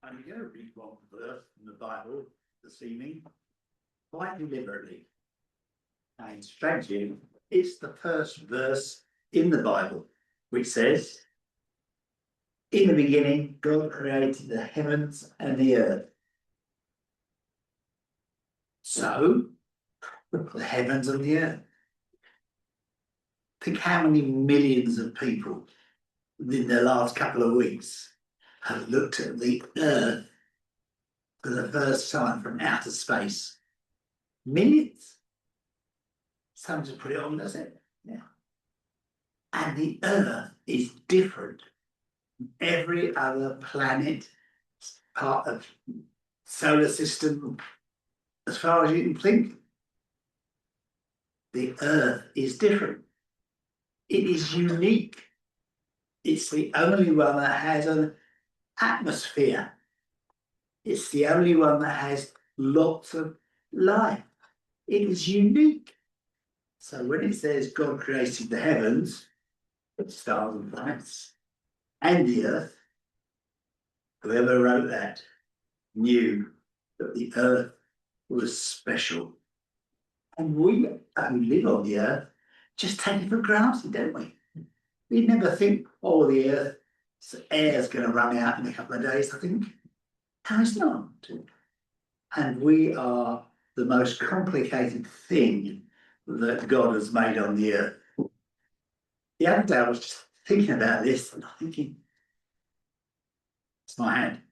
I'm going to read one verse from the Bible this evening, quite deliberately. And strangely, it's the first verse in the Bible, which says, "In the beginning, God created the heavens and the earth." So, the heavens and the earth. Think how many millions of people in the last couple of weeks have looked at the earth for the first time from outer space. Millions. Some just put it on, does it? Yeah. And the earth is different from every other planet, part of solar system, as far as you can think. The earth is different. It is unique. It's the only one that has an atmosphere. It's the only one that has lots of life. It is unique. So when it says God created the heavens, stars and planets, and the earth, whoever wrote that knew that the earth was special. And we who live on the earth just take it for granted, don't we? We never think, oh, the earth's air's going to run out in a couple of days, I think. No, it's not. And we are the most complicated thing that God has made on the earth. The other day I was just thinking about this and I'm thinking, it's my hand.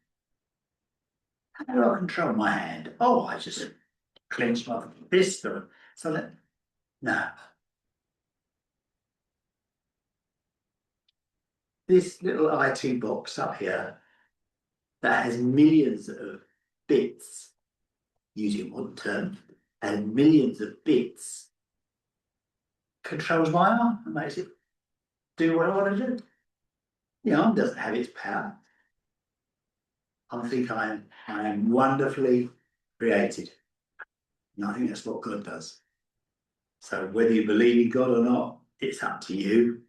How do I control my hand? Oh, I just clench my fist or something. No. This little IT box up here that has millions of bits, using one term, and millions of bits, controls my arm and makes it do what I want to do. The arm doesn't have its power. I think I am wonderfully created. And I think that's what God does. So whether you believe in God or not, it's up to you.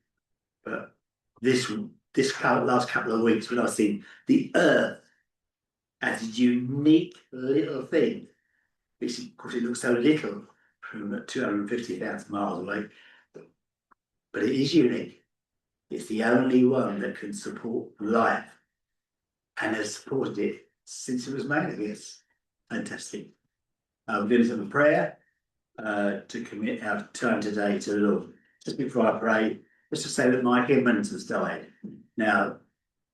But this last couple of weeks, when I've seen the earth as a unique little thing, which of course it looks so little from 250,000 miles away, but it is unique. It's the only one that can support life and has supported it since it was made, I guess. Fantastic. We're going to have a prayer to commit our time today to the Lord. Just before I pray, just to say that Mike Edmonds has died. Now,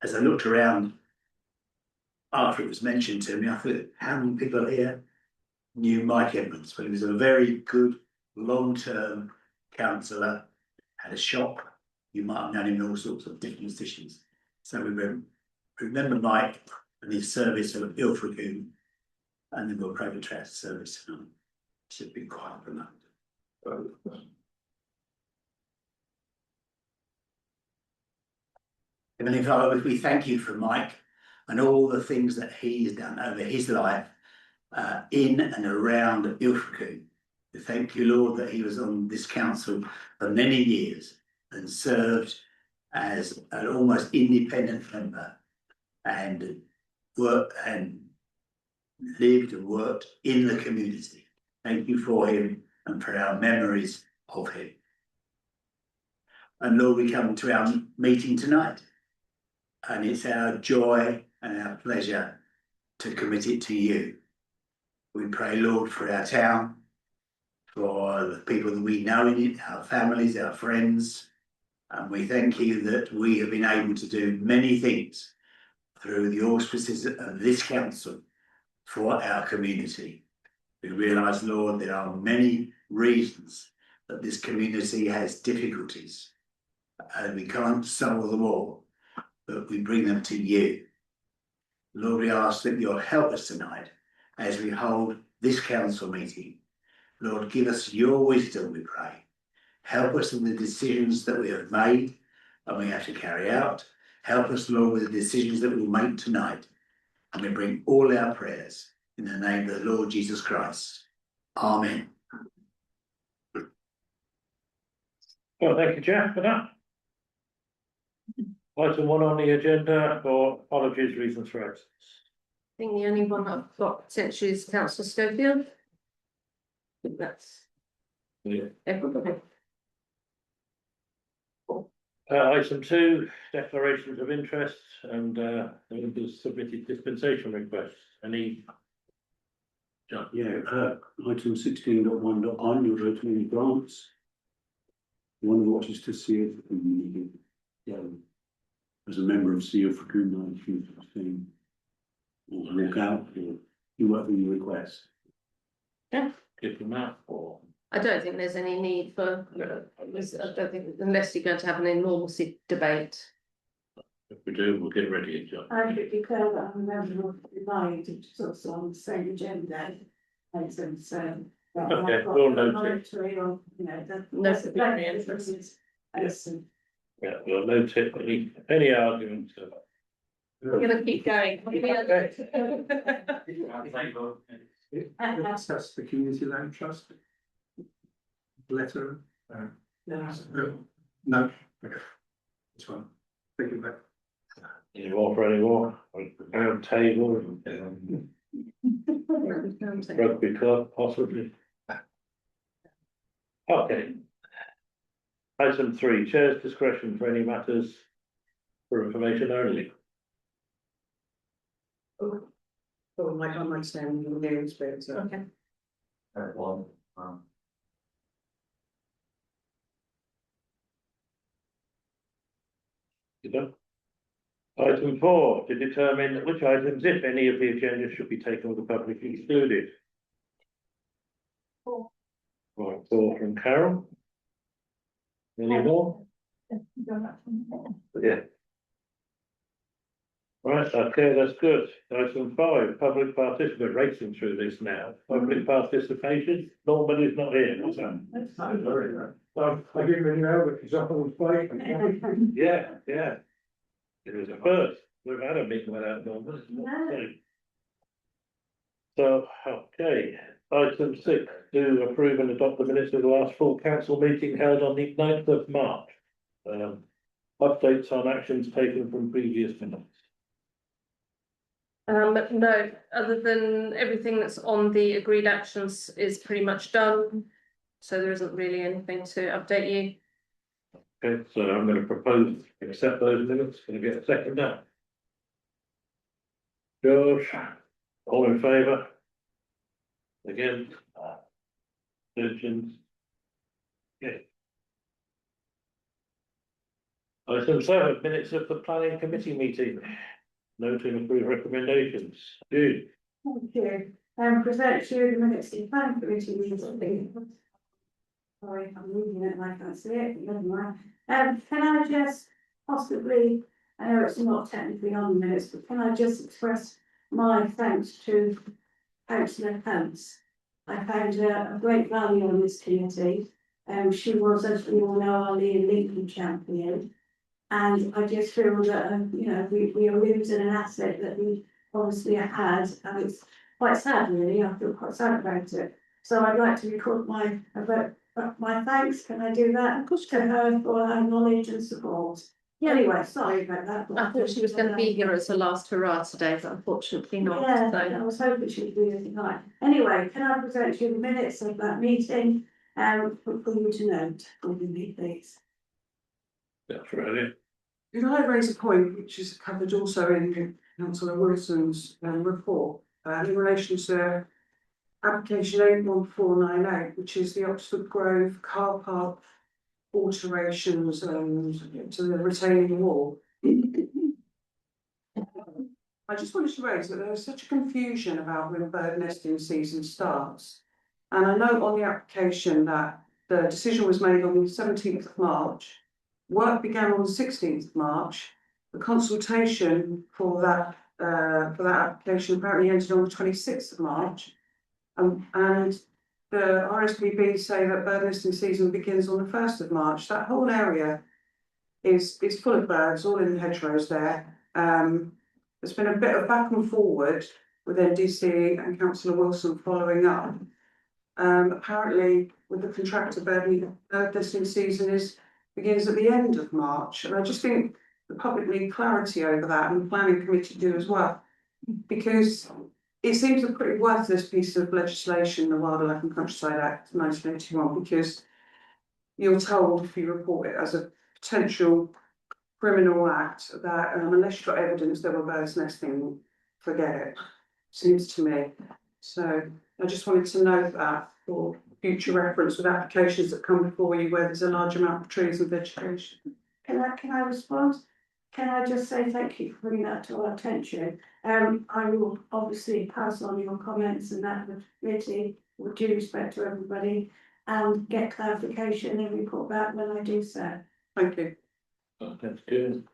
as I looked around after it was mentioned to me, I thought, how many people here knew Mike Edmonds? Well, he was a very good long-term counsellor, had a shop. You might have known him in all sorts of different positions. So we remember Mike and his service of Ilfracombe, and then we'll pray for Trust service tonight. Should be quiet for that. Heavenly Father, we thank you for Mike and all the things that he's done over his life in and around Ilfracombe. We thank you, Lord, that he was on this council for many years and served as an almost independent member and worked and lived and worked in the community. Thank you for him and for our memories of him. And Lord, we come to our meeting tonight, and it's our joy and our pleasure to commit it to you. We pray, Lord, for our town, for the people that we know in it, our families, our friends, and we thank you that we have been able to do many things through the auspices of this council for our community. We realise, Lord, there are many reasons that this community has difficulties, and we can't solve them all, but we bring them to you. Lord, we ask that you'll help us tonight as we hold this council meeting. Lord, give us your wisdom, we pray. Help us in the decisions that we have made and we have to carry out. Help us, Lord, with the decisions that we'll make tonight. And we bring all our prayers in the name of the Lord Jesus Christ. Amen. Well, thank you, Jeff, for that. Item 1 on the agenda for apologies, reasons for absence. think the only one I've got potentially is councillor Schofield. I think that's Yeah. everybody. Item 2, declarations of interest and members submitted dispensation requests. Any? John? Yeah, item 16.1.1, your rotating grants. One of which is to see if, as a member of CEO for June 1916, or walk out, or do whatever you request. Give them out or? I don't think there's any need for, I don't think, unless you're going to have an enormous debate. If we do, we'll get ready, John. I could declare that I'm a member of the mind, which is also on the same agenda. And so. Okay, we'll note it. Monitoring on, you know, the. No security interests. Yeah, we'll note it. Any arguments? We're gonna keep going. That's the Community Land Trust. Letter. No. Okay. This one. Thank you, Matt. Any more for any more? Round table, rugby club, possibly. Okay. Item 3, chair's discretion for any matters for information only. Oh, I might stand in the news, but. Okay. You done? Item 4, to determine which items, if any, of the agenda should be taken with the public excluded. 4. Right, 4 from Carol. Any more? Yeah. Right, okay, that's good. Item 5, public participant, racing through this now. Public participation, nobody's not here, is that? I give you now, but he's up on fight. Yeah, yeah. It was a first, we've had a meeting without Norman. No. So, okay, item 6, to approve and adopt the minutes of the last full council meeting held on the 9th of March. Updates on actions taken from previous minutes. No, other than everything that's on the agreed actions is pretty much done. So there isn't really anything to update you. Okay, so I'm going to propose to accept those minutes. Can I get a second now? George, all in favour? Again? Abstentions? Okay. Item 7, minutes of the planning committee meeting. Noting approved recommendations. Jude, Thank you. Present to you the minutes of the planning committee meeting. Sorry, I'm reading it and I can't see it, but never mind. Can I just possibly, I know it's not technically on the minutes, but can I just express my thanks to Councillor Pence? I found her a great value on this committee. She was, as we all know, our Lee and Lincoln champion. And I just feel that, you know, we are losing an asset that we obviously had, and it's quite sad, really. I feel quite sad about it. So I'd like to record my thanks. Can I do that? Of course, to her for her knowledge and support. Yeah. Anyway, sorry about that. I thought she was going to be here as a last hurrah today, but unfortunately not. Yeah, So. I was hoping she'd be here tonight. Anyway, can I present you the minutes of that meeting, for you to note, for me, please? that's right. Could I raise a point which is covered also in Councillor Wilson's report in relation to application 81498, which is the Oxford Grove car park alterations to the retaining wall. I just wanted to raise that there is such a confusion about when bird nesting season starts. And I note on the application that the decision was made on the 17th of March. Work began on the 16th of March. The consultation for that application apparently ended on the 26th of March. And the RSPB say that bird nesting season begins on the 1st of March. That whole area is full of birds, all in the hedgerows there. There's been a bit of back and forward with NDC and Councillor Wilson following up. Apparently, with the contractor bird nesting season begins at the end of March, and I just think the public need clarity over that, and the planning committee do as well. Because it seems a pretty worthless piece of legislation, the Wildlife and Countryside Act 1981, because you're told if you report it as a potential criminal act that unless you've got evidence there were birds nesting, forget it, seems to me. So I just wanted to note that for future reference with applications that come before you where there's a large amount of trees and vegetation. Can I respond? Can I just say thank you for bringing that to our attention? I will obviously pass on your comments and that with committee, with due respect to everybody, and get clarification and report back when I do so. Thank you. That's good.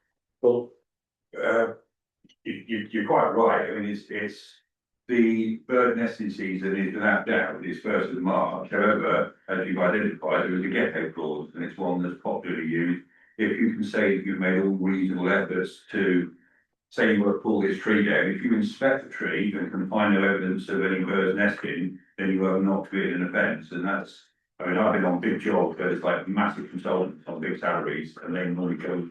Paul? You're quite right, I mean, it's the bird nesting season is without doubt, it's 1st of March, however, as you've identified, there is a gecko clause, and it's one that's popularly used. If you can say that you've made all reasonable efforts to say you want to pull this tree down, if you inspect the tree and can find no evidence of any birds nesting, then you have not committed an offence, and that's, I mean, I've been on big jobs where it's like massive consultants on big salaries, and they normally go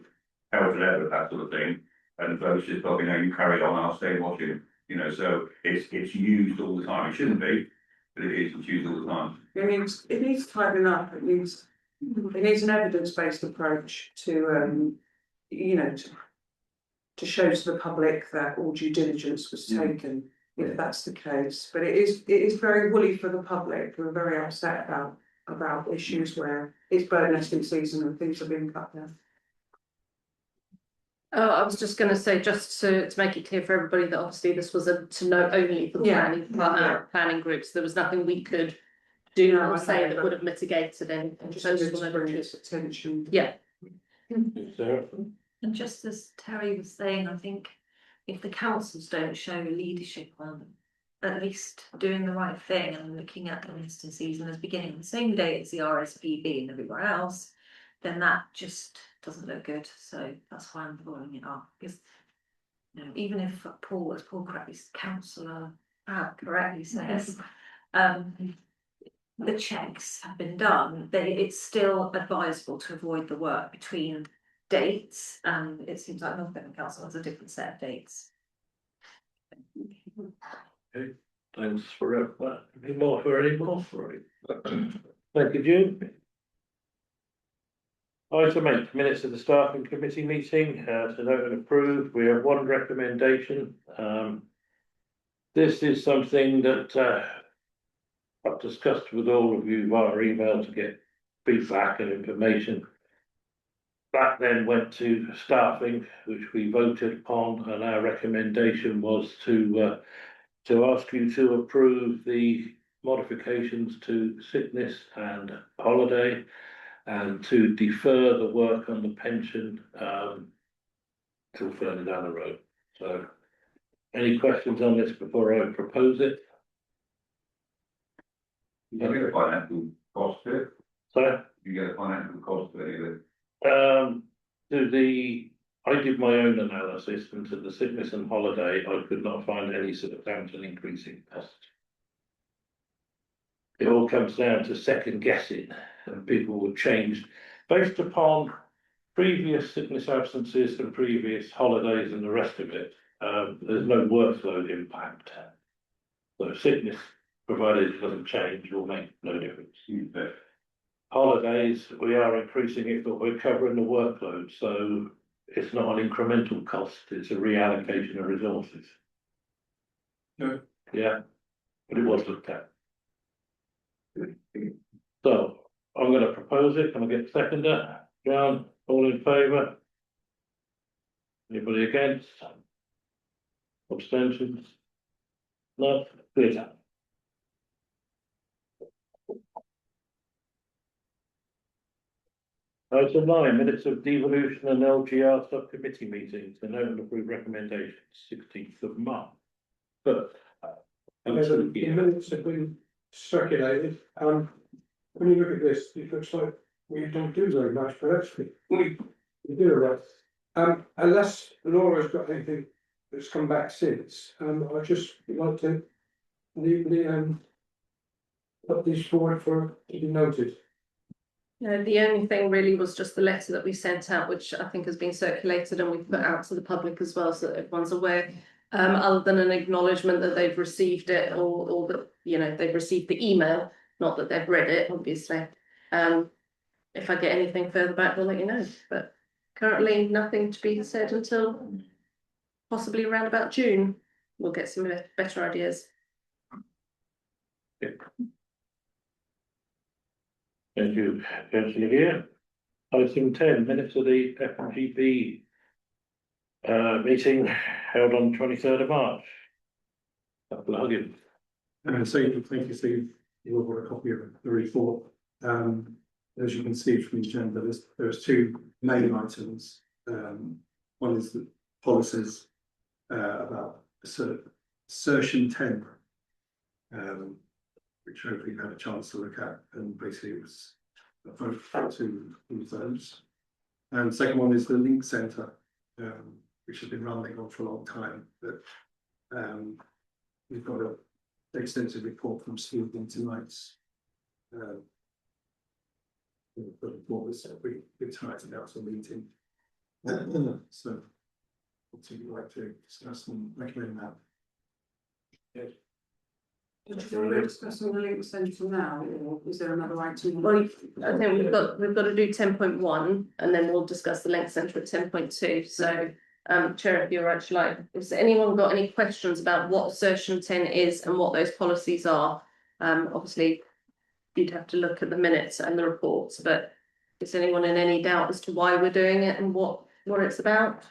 hell to leather, that sort of thing. And the folks just thought, you know, you carry on, I'll stay watching, you know, so it's used all the time. It shouldn't be, but it is, it's used all the time. It needs tightening up, it needs an evidence-based approach to, you know, to show to the public that all due diligence was taken, if that's the case. But it is very woolly for the public, who are very upset about issues where it's bird nesting season and things are being cut down. Oh, I was just going to say, just to make it clear for everybody that obviously this was a to know only for Yeah. planning groups. There was nothing we could do No, or I say know, that but- would have mitigated anything. Just Those to were bring the- its attention. Yeah. Sarah? And just as Terry was saying, I think if the councils don't show leadership on at least doing the right thing and looking at the nesting season as beginning the same day as the RSPB and everywhere else, then that just doesn't look good. So that's why I'm following it up, because you know, even if Paul correctly, councillor correctly says, the checks have been done, then it's still advisable to avoid the work between dates, and it seems like North Devon Council has a different set of dates. Thanks for that. Any more for any more for it? Thank you, June. Item 8, minutes of the staffing committee meeting, to note and approve. We have one recommendation. This is something that I've discussed with all of you via email to get feedback and information. That then went to staffing, which we voted upon, and our recommendation was to ask you to approve the modifications to sickness and holiday, and to defer the work on the pension till further down the road. So, any questions on this before I propose it? You get a financial cost to it, So, you get a financial cost to any of it. I did my own analysis into the sickness and holiday. I could not find any substantial increase in cost. It all comes down to second guessing, and people were changed based upon previous sickness absences and previous holidays and the rest of it. There's no workload impact. So sickness, provided it doesn't change, will make no difference. Holidays, we are increasing it, but we're covering the workload, so it's not an incremental cost, it's a reallocation of resources. No. Yeah, but it was looked at. So, I'm gonna propose it, can I get a seconder? John, all in favour? Anybody against? Abstentions? No, good. Item 9, minutes of devolution and LGR subcommittee meetings, the note and approved recommendations, 16th of March. But. The minutes have been circulated, when you look at this, it looks like we don't do very much, but actually, we do a lot. Unless Laura's got anything that's come back since, I just would like to put these forward for to be noted. No, the only thing really was just the letter that we sent out, which I think has been circulated and we've put out to the public as well, so that everyone's aware. Other than an acknowledgement that they've received it or that, you know, they've received the email, not that they've read it, obviously. If I get anything further back, we'll let you know, but currently nothing to be said until possibly around about June. We'll get some better ideas. Thank you, councillor here. Item 10, minutes of the FGB meeting held on 23rd of March. Councillor Huggins. So thank you, Steve. You'll have a copy of the report. As you can see from the agenda, there's two main items. One is the policies about assertion 10, which hopefully you had a chance to look at, and basically it was a vote to use those. And the second one is the link centre, which has been running on for a long time, but we've got an extensive report from Steve in tonight's the report was we tonight's council meeting. So obviously we'd like to discuss and recommend that. Did you want to discuss on the link centre now, or is there another item? Well, I think we've got to do 10.1 and then we'll discuss the link centre at 10.2. So Chair, if you're actually like, has anyone got any questions about what assertion 10 is and what those policies are? Obviously you'd have to look at the minutes and the reports, but is anyone in any doubt as to why we're doing it and what it's about?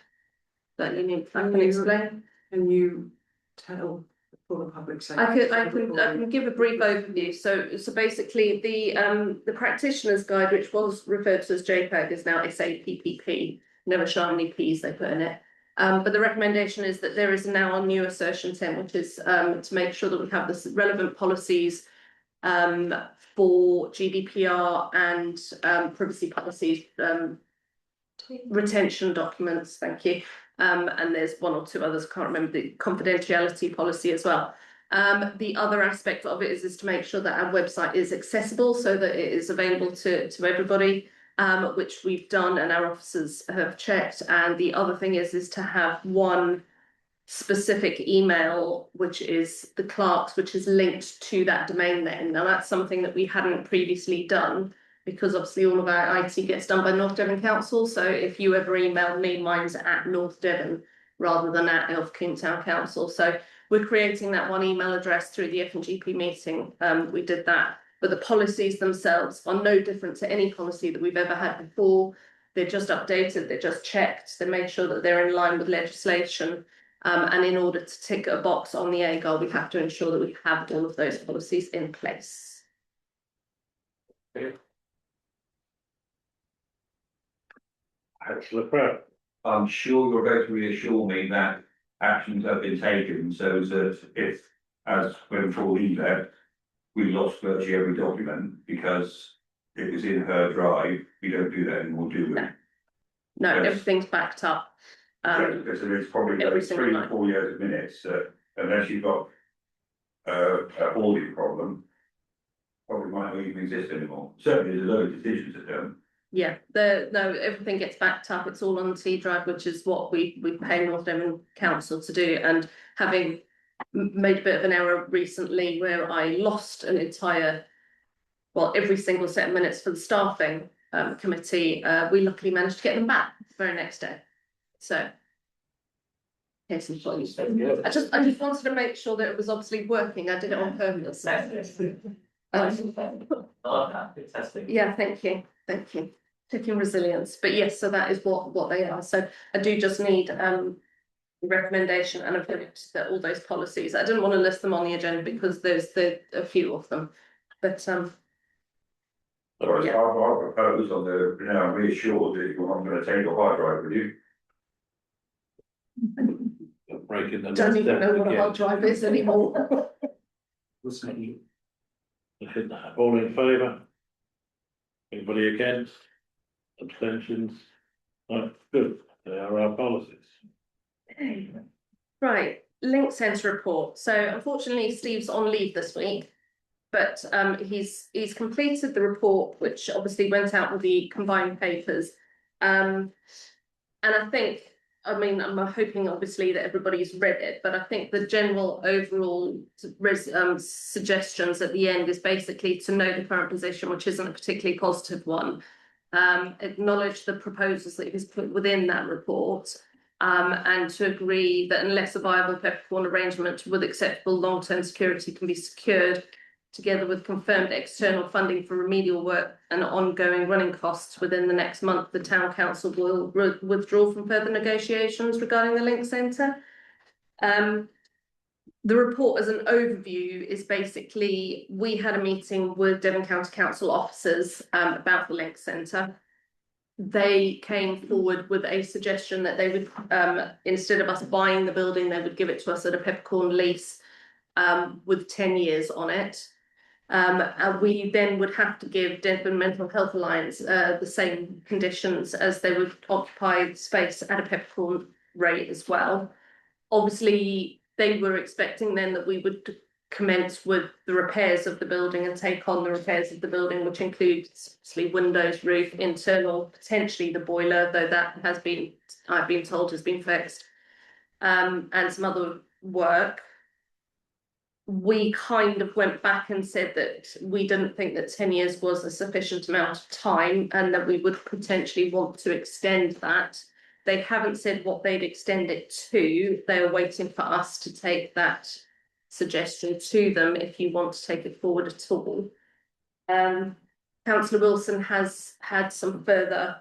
That you need, I can explain. Can you tell for the public safety? I can give a brief overview. So basically the practitioner's guide, which was referred to as JPEG, is now SAPPP. Never sure how many P's they put in it. But the recommendation is that there is now a new assertion 10, which is to make sure that we have the relevant policies for GDPR and privacy policies, retention documents, thank you. And there's one or two others, can't remember, the confidentiality policy as well. The other aspect of it is to make sure that our website is accessible so that it is available to everybody, which we've done and our officers have checked. And the other thing is to have one specific email, which is the clerk's, which is linked to that domain name. Now that's something that we hadn't previously done because obviously all of our IT gets done by North Devon Council. So if you ever email me, mine's at North Devon rather than at Ilfracombe Town Council. So we're creating that one email address through the FGP meeting. We did that, but the policies themselves are no different to any policy that we've ever had before. They're just updated, they're just checked, they made sure that they're in line with legislation. And in order to tick a box on the AGOL, we have to ensure that we have all of those policies in place. Councillor Pratt. I'm sure you're going to reassure me that actions have been taken so that if, as when Pauline left, we lost virtually every document because it was in her drive, we don't do that anymore, do we? No, Yes. everything's backed up. Because it's probably every like single 3 night. or 4 years of minutes, unless you've got an audit problem, probably might not even exist anymore. Certainly there's a load of decisions that don't. Yeah, no, everything gets backed up. It's all on the T drive, which is what we pay North Devon Council to do. And having made a bit of an error recently where I lost an entire, well, every single set of minutes for the staffing committee, we luckily managed to get them back the very next day. So case in point. I just wanted to make sure that it was obviously working. I did it on purpose. Yeah, thank you. Taking resilience, but yes, so that is what they are. So I do just need recommendation and a vote that all those policies. I didn't want to list them on the agenda because there's a few of them, but Otherwise, Yeah. I propose on the, you know, I'm reassured that you're not going to take your hard drive with you. Breaking the. don't even know what a hard drive is anymore. All in favour? Anybody against? Abstentions? Right, good, they are our policies. Right, link centre report. So unfortunately, Steve's on leave this week, but he's completed the report, which obviously went out with the combined papers. And I think I mean, I'm hoping obviously that everybody's read it, but I think the general overall suggestions at the end is basically to know the current position, which isn't a particularly positive one. Acknowledge the proposals that he's put within that report, and to agree that unless a viable peppercorn arrangement with acceptable long-term security can be secured, together with confirmed external funding for remedial work and ongoing running costs within the next month, the town council will withdraw from further negotiations regarding the link centre. The report as an overview is basically, we had a meeting with Devon County Council officers about the link centre. They came forward with a suggestion that they would, instead of us buying the building, they would give it to us at a peppercorn lease with 10 years on it. And we then would have to give Devon Mental Health Alliance the same conditions as they would occupy space at a peppercorn rate as well. Obviously, they were expecting then that we would commence with the repairs of the building and take on the repairs of the building, which includes obviously windows, roof, internal, potentially the boiler, though that has been, I've been told, has been fixed, and some other work. We kind of went back and said that we didn't think that 10 years was a sufficient amount of time and that we would potentially want to extend that. They haven't said what they'd extend it to. They're waiting for us to take that suggestion to them if you want to take it forward at all. Councillor Wilson has had some further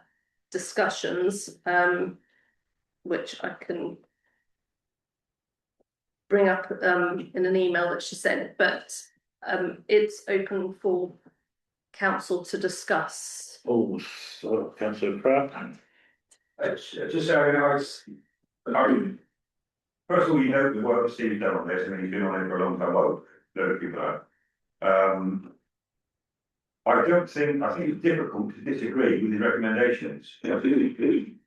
discussions, which I can bring up in an email that she sent, but it's open for council to discuss. Oh, so councillor Pratt. Just so I mean, first of all, you know the work that Steve's done on this, and he's been on it for a long time. Well, a lot of people have. I think it's difficult to disagree with his recommendations. An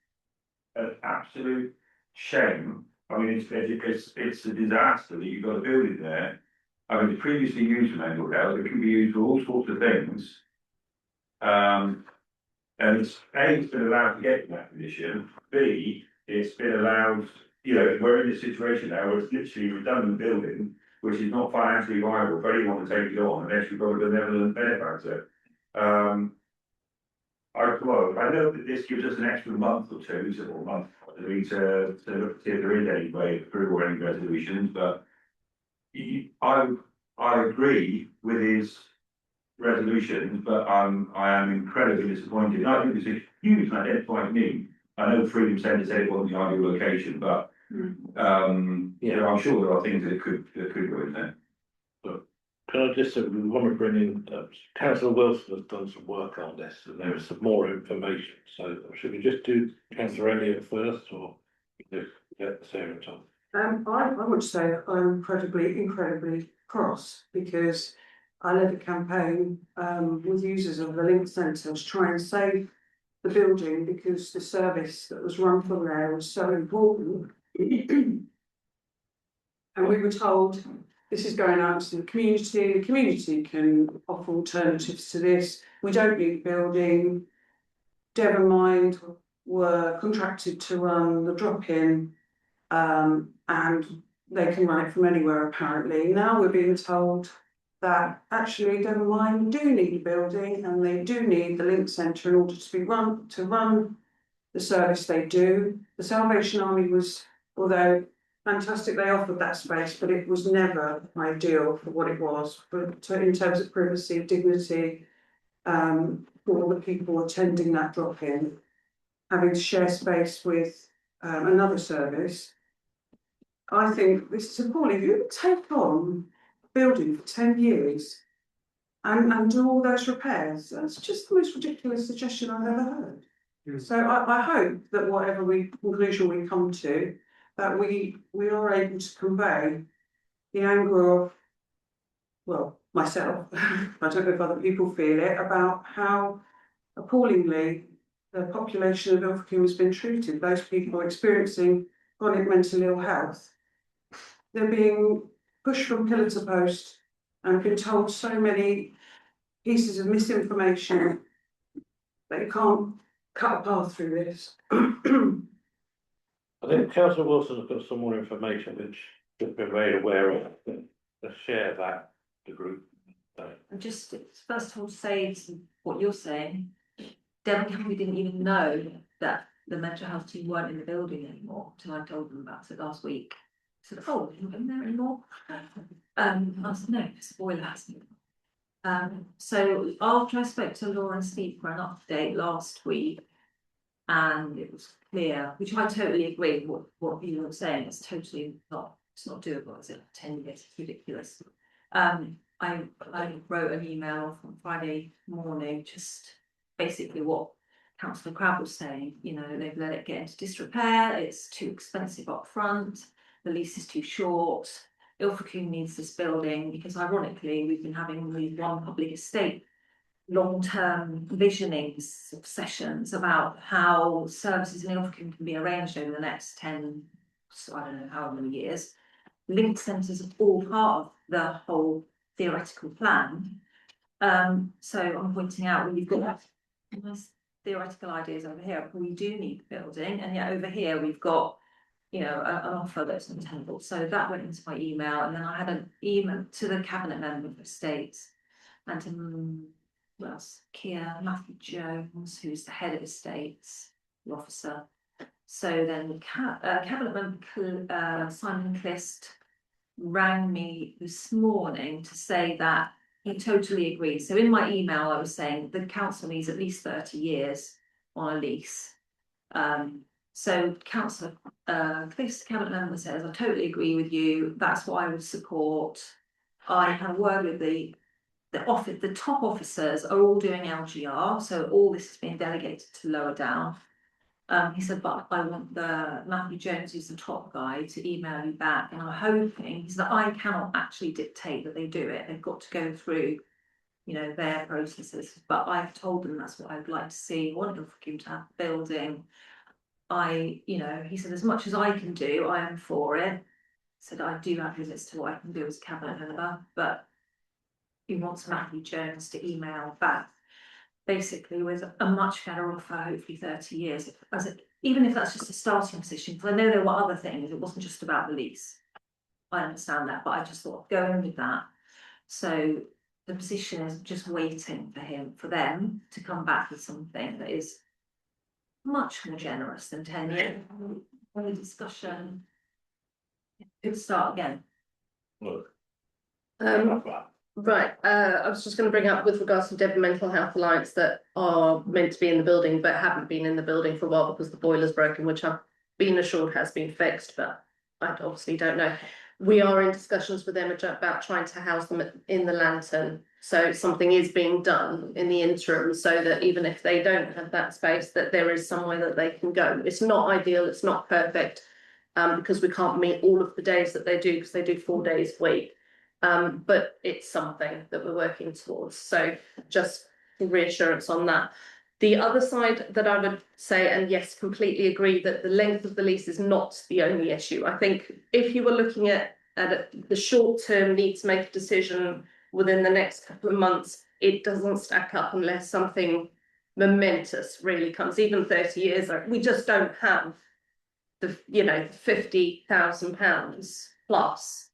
absolute shame. I mean, it's a disaster that you've got a building there. I mean, it's previously used for mental health. It can be used for all sorts of things. And it's been allowed to get in that position. B, it's been allowed, you know, we're in this situation now where it's literally a redundant building, which is not financially viable for anyone to take it on unless you've got a benevolent benefactor. I know that this gives us an extra month or two, or a month, to look to see if there is any way through or any resolutions, but I agree with his resolutions, but I am incredibly disappointed. I think there's a huge identifying need. I know Freedom Centre said it wasn't the ideal location, but yeah, I'm sure there are things that could go in there. But can I just say, we want to bring in, Councillor Wilson has done some work on this, and there is some more information. So should we just do Councillor Elliott first, or get Sarah on? I would say I'm incredibly cross, because I led a campaign with users of the Link Centre to try and save the building, because the service that was run from there was so important. And we were told this is going out to the community can offer alternatives to this. We don't need the building. Devon Mind were contracted to run the drop-in, and they can run it from anywhere apparently. Now we're being told that actually Devon Mind do need a building and they do need the Link Centre in order to run the service they do. The Salvation Army was, although fantastic, they offered that space, but it was never ideal for what it was, in terms of privacy, dignity, for the people attending that drop-in, having to share space with another service. I think this is appalling. You would take on a building for 10 years and do all those repairs. That's just the most ridiculous suggestion I've ever heard. So I hope that whatever conclusion we come to, that we are able to convey the anger of, well, myself, I don't know if other people feel it, about how appallingly the population of Ilfracombe has been treated. Those people experiencing chronic mental ill health, they're being pushed from pillar to post and been told so many pieces of misinformation that you can't cut a path through this. I think Councillor Wilson's got some more information which we've been made aware of, let's share that, the group. And just first of all, say to what you're saying, Devon County didn't even know that the mental health team weren't in the building anymore until I told them about it last week. I said, oh, you're not in there anymore? I said, no, it's a boiler hasn't. So after I spoke to Laura and Steve for an update last week, and it was clear, which I totally agree with what you were saying, it's totally not, it's not doable, is it? 10 years, it's ridiculous. I wrote an email on Friday morning, just basically what Councillor Crabbe was saying, you know, they've let it get into disrepair, it's too expensive up front, the lease is too short, Ilfracombe needs this building, because ironically, we've been having these one public estate long-term visioning sessions about how services in Ilfracombe can be arranged over the next 10, so I don't know how many years. Link centres are all part of the whole theoretical plan. So I'm pointing out when you've got nice theoretical ideas over here, but we do need the building, and yet over here we've got, you know, an offer that's untenable. So that went into my email, and then I had an email to the cabinet member for estates, and to well, Keir Matthew Jones, who's the head of estates, the officer. So then cabinet member Simon Clist rang me this morning to say that he totally agrees. So in my email, I was saying the council needs at least 30 years on a lease. So Councillor Clist, cabinet member, says, I totally agree with you. That's what I would support. I had a word with the top officers are all doing LGR, so all this is being delegated to lower down. He said, but I want the Matthew Jones, who's the top guy, to email you back, and I'm hoping, he said, I cannot actually dictate that they do it. They've got to go through, you know, their processes. But I've told them that's what I'd like to see. I want Ilfracombe to have a building. You know, he said, as much as I can do, I am for it. He said, I do have limits to what I can do as cabinet member, but he wants Matthew Jones to email back, basically with a much better offer, hopefully 30 years, even if that's just a starting position, because I know there were other things, it wasn't just about the lease. I understand that, but I just thought going with that. So the position is just waiting for them to come back with something that is much more generous than 10 years. The discussion could start again. Right, I was just going to bring up with regards to Devon Mental Health Alliance that are meant to be in the building but haven't been in the building for a while because the boiler's broken, which I've been assured has been fixed, but I obviously don't know. We are in discussions with them about trying to house them in the Lantern, so something is being done in the interim so that even if they don't have that space, that there is somewhere that they can go. It's not ideal, it's not perfect, because we can't meet all of the days that they do, because they do 4 days a week. But it's something that we're working towards. So just reassurance on that. The other side that I would say, and yes, completely agree that the length of the lease is not the only issue. I think if you were looking at the short term need to make a decision within the next couple of months, it doesn't stack up unless something momentous really comes. Even 30 years, we just don't have the, you know, £50,000 plus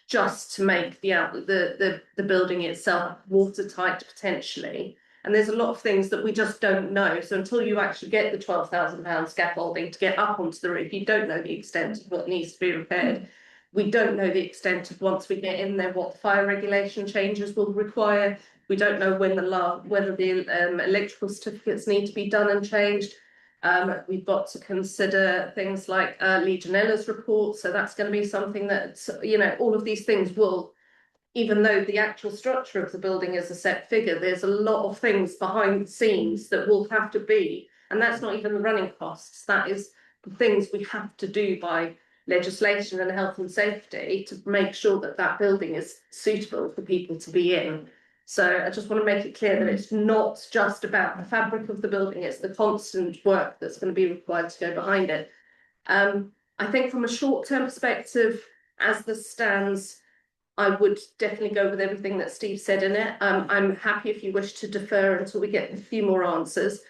just to make the building itself watertight potentially. And there's a lot of things that we just don't know. So until you actually get the £12,000 scaffolding to get up onto the roof, you don't know the extent of what needs to be repaired. We don't know the extent of, once we get in there, what the fire regulation changes will require. We don't know whether the electrical certificates need to be done and changed. We've got to consider things like Legionella's report, so that's going to be something that, you know, all of these things will, even though the actual structure of the building is a set figure, there's a lot of things behind the scenes that will have to be, and that's not even the running costs, that is the things we have to do by legislation and health and safety to make sure that that building is suitable for people to be in. So I just want to make it clear that it's not just about the fabric of the building, it's the constant work that's going to be required to go behind it. I think from a short-term perspective, as this stands, I would definitely go with everything that Steve said in it. I'm happy if you wish to defer until we get a few more answers.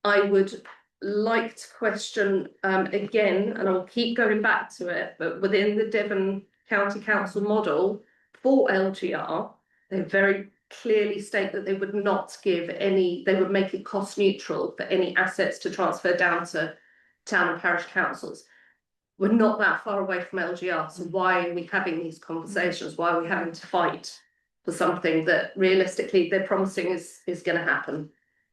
I would like to question again, and I'll keep going back to it, but within the Devon County Council model for LGR, they very clearly state that they would not give any, they would make it cost neutral for any assets to transfer down to town and parish councils. We're not that far away from LGR, so why are we having these conversations? Why are we having to fight for something that realistically they're promising is going to happen?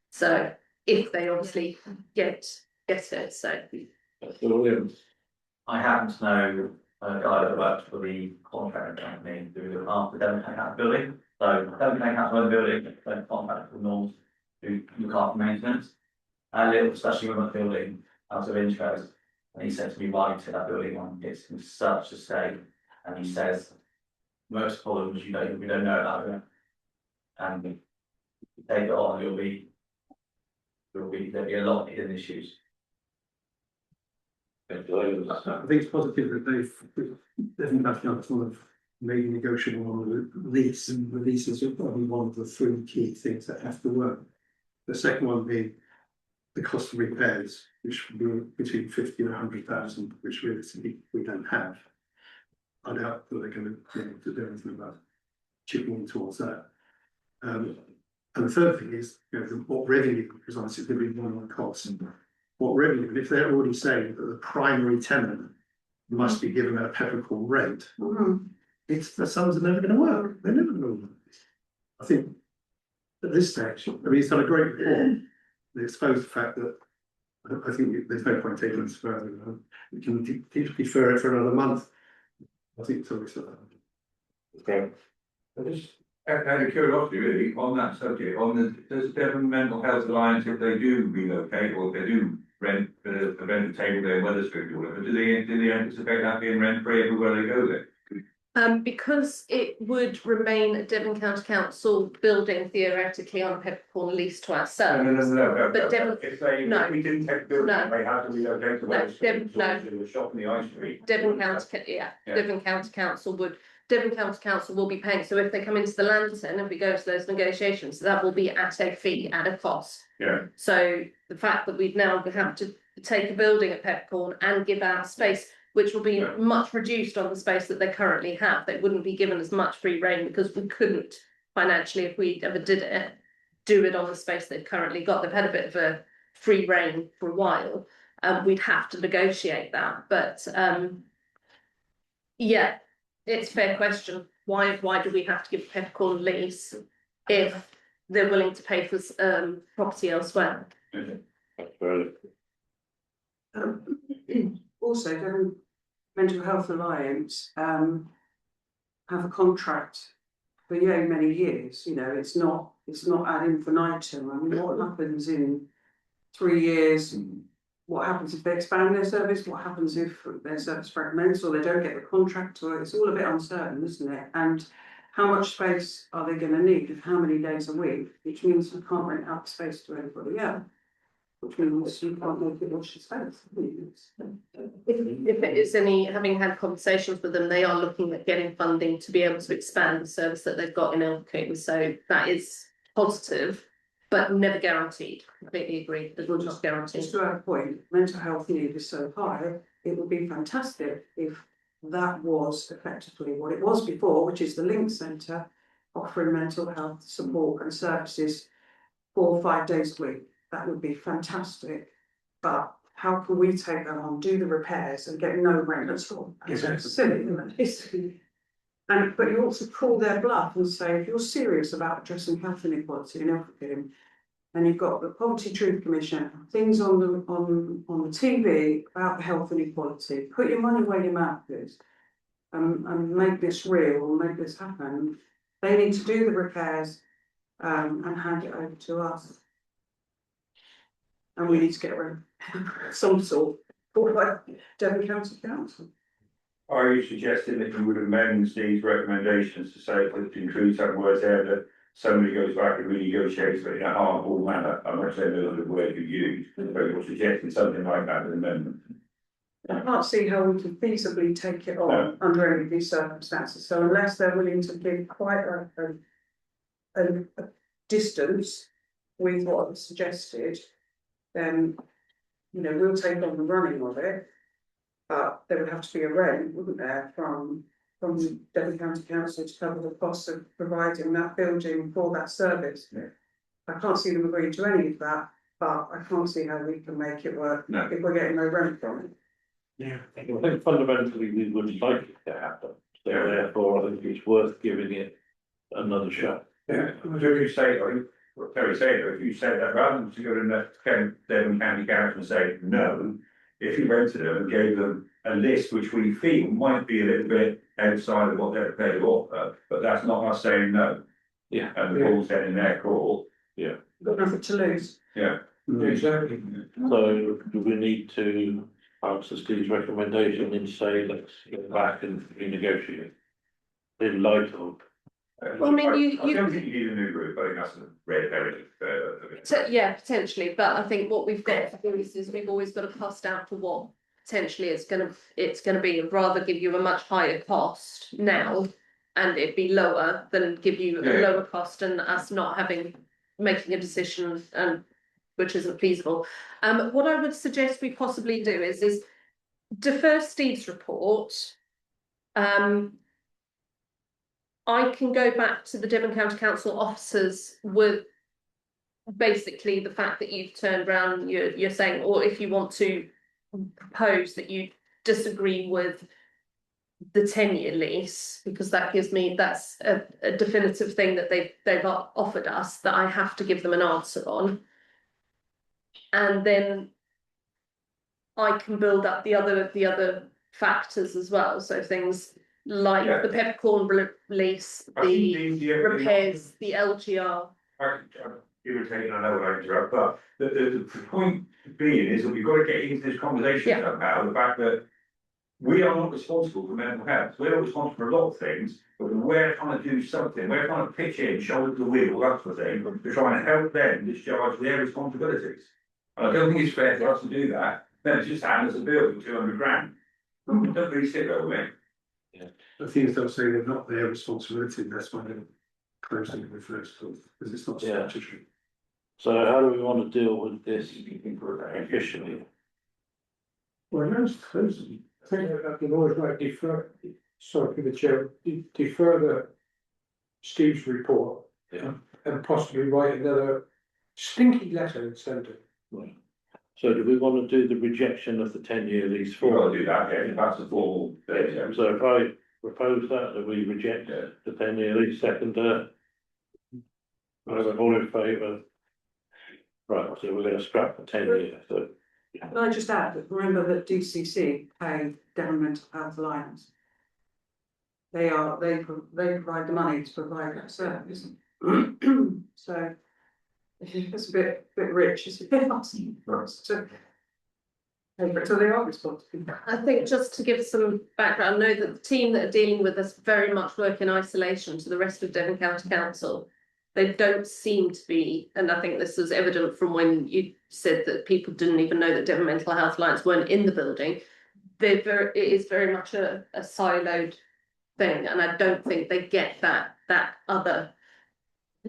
So if they obviously get it, so. Williams. I happen to know a guy that works for the contractor company who look after the Devon County building. So Devon County Council own building, so contractor for North who look after maintenance. And a little discussion with my building out of interest. And he said to me, why to that building on it's in such a state. And he says, most problems we don't know about it. And if you take it on, there'll be a lot of hidden issues. I think it's positive that they've got sort of maybe negotiable on the lease, and the leases are probably one of the three key things that have to work. The second one being the cost of repairs, which would be between 50 and 100,000, which realistically we don't have. I doubt that they're going to be able to do anything about chipping in towards that. And the third thing is, what revenue, because obviously it's going to be one on costs, and what revenue, and if they're already saying that the primary tenant must be given at a peppercorn rate, it's the sums are never going to work. They're never going to work. I think at this stage, I mean, it's done a great report. They expose the fact that I think there's no point taking this further. We can defer it for another month. I think it's always Okay. Out of curiosity, really, on that subject, does Devon Mental Health Alliance, if they do relocate or if they do rent the table there in Wethersfield or whatever, do they anticipate that being rent free everywhere they go there? Because it would remain a Devon County Council building theoretically on a peppercorn lease to ourselves. No. But Devon, If we didn't take the building, No. they have to relocate to Wethersfield, to a shop in the High Street. Devon County, Devon County Council would. Devon County Council will be paying, so if they come into the Lantern and we go to those negotiations, that will be at a fee, at a cost. Yeah. So the fact that we've now have to take a building at Peppercorn and give out space, which will be much reduced on the space that they currently have, they wouldn't be given as much free rein because we couldn't financially, if we ever did it, do it on the space they've currently got. They've had a bit of a free rein for a while. We'd have to negotiate that, but yeah. It's a fair question. Why do we have to give Peppercorn lease if they're willing to pay for property elsewhere? That's fair. Also, Devon Mental Health Alliance have a contract for many years. It's not ad infinitum. I mean, what happens in 3 years? What happens if they expand their service? What happens if their service fragments or they don't get the contract? Or it's all a bit uncertain, isn't it? And how much space are they going to need? Of how many days a week? Which means you can't rent out space to anybody else. Which means you can't make it wash your space. If it is any, having had conversations with them, they are looking at getting funding to be able to expand the service that they've got in Elking. So that is positive. But never guaranteed. Completely agree. It will not guarantee. Just to our point, mental health need is so high, it would be fantastic if that was effectively what it was before, which is the Link Centre offering mental health support and services 4 or 5 days a week. That would be fantastic. But how can we take that on, do the repairs and get no rent at all? It's silly, isn't it? But you also call their bluff and say, if you're serious about addressing health inequality in Elking, and you've got the Poverty Truth Commission, things on the TV about the health inequality, put your money where your mouth is, and make this real and make this happen. They need to do the repairs and hand it over to us. And we need to get some sort for Devon County Council. Are you suggesting that you would amend these recommendations to say, to include some words there that somebody goes back and renegotiates it in a hardball manner? I'm not saying those are the words you use, but you're suggesting something like that in amendment. I can't see how we can feasibly take it on under any of these circumstances. So unless they're willing to give quite a distance with what was suggested, then you know, we'll take on the running of it. But there would have to be a rent, wouldn't there, from Devon County Council to cover the costs of providing that building for that service. Yeah. I can't see them agreeing to any of that, but I can't see how we can make it work No. if we're getting no rent from it. Yeah. I think fundamentally we would like it to happen, so therefore I think it's worth giving it another shot. Yeah. So if you say, I think, what Terry said, if you said that rather than to go to the Devon County Council and say no, if you rented them and gave them a list which we feel might be a little bit outside of what they're prepared to offer, but that's not us saying no. Yeah. And the ball's then in their court. Yeah. Got nothing to lose. Yeah. Exactly. So do we need to answer Steve's recommendation and say, let's get back and renegotiate? In light of, Well, I mean, I don't think you need a new group, I think that's a red herring. Yeah, potentially, but I think what we've got to do is we've always got to cost out for what potentially it's gonna be, rather give you a much higher cost now. And it be lower than give you a Yeah. lower cost and us not making a decision and which isn't feasible. What I would suggest we possibly do is defer Steve's report. I can go back to the Devon County Council officers with basically the fact that you've turned around, you're saying, or if you want to propose that you disagree with the 10-year lease, because that's a definitive thing that they've offered us that I have to give them an answer on. And then I can build up the other factors as well, so things like Yeah. the peppercorn lease, I think the repairs, the LGR. I'm irritating, I know I interrupt, but the point being is that we've got to get into this conversation Yeah. somehow, the fact that we are not responsible for mental health, we're not responsible for a lot of things, but we're trying to do something, we're trying to pitch in, shoulder to wheel, that sort of thing, to try and help them discharge their responsibilities. And I don't think it's fair for us to do that, then it's just hand us a bill for 200 grand. Don't really sit there with me. The thing is, they'll say they're not their responsibility, that's why they're closing in the first place, because it's not Yeah. statutory. so how do we want to deal with this officially? Well, those, I think that the lawyers might defer, sorry for the chair, defer Steve's report. Yeah. And possibly write another stinky letter and send it. So do we want to do the rejection of the 10-year lease We've got for? to do that, yeah, that's the formal. So if I propose that we reject the 10-year lease, second, all in favour? Right, so we're gonna scrap the 10-year, so. Can I just add that remember that DCC pay Devon Mental Health Alliance. They provide the money to provide that service. So it's a bit rich, it's a bit asking for us to pay for it, so they are responsible. I think just to give some background, know that the team that are dealing with this very much work in isolation to the rest of Devon County Council. They don't seem to be, and I think this was evident from when you said that people didn't even know that Devon Mental Health Alliance weren't in the building. It is very much a siloed thing, and I don't think they get that other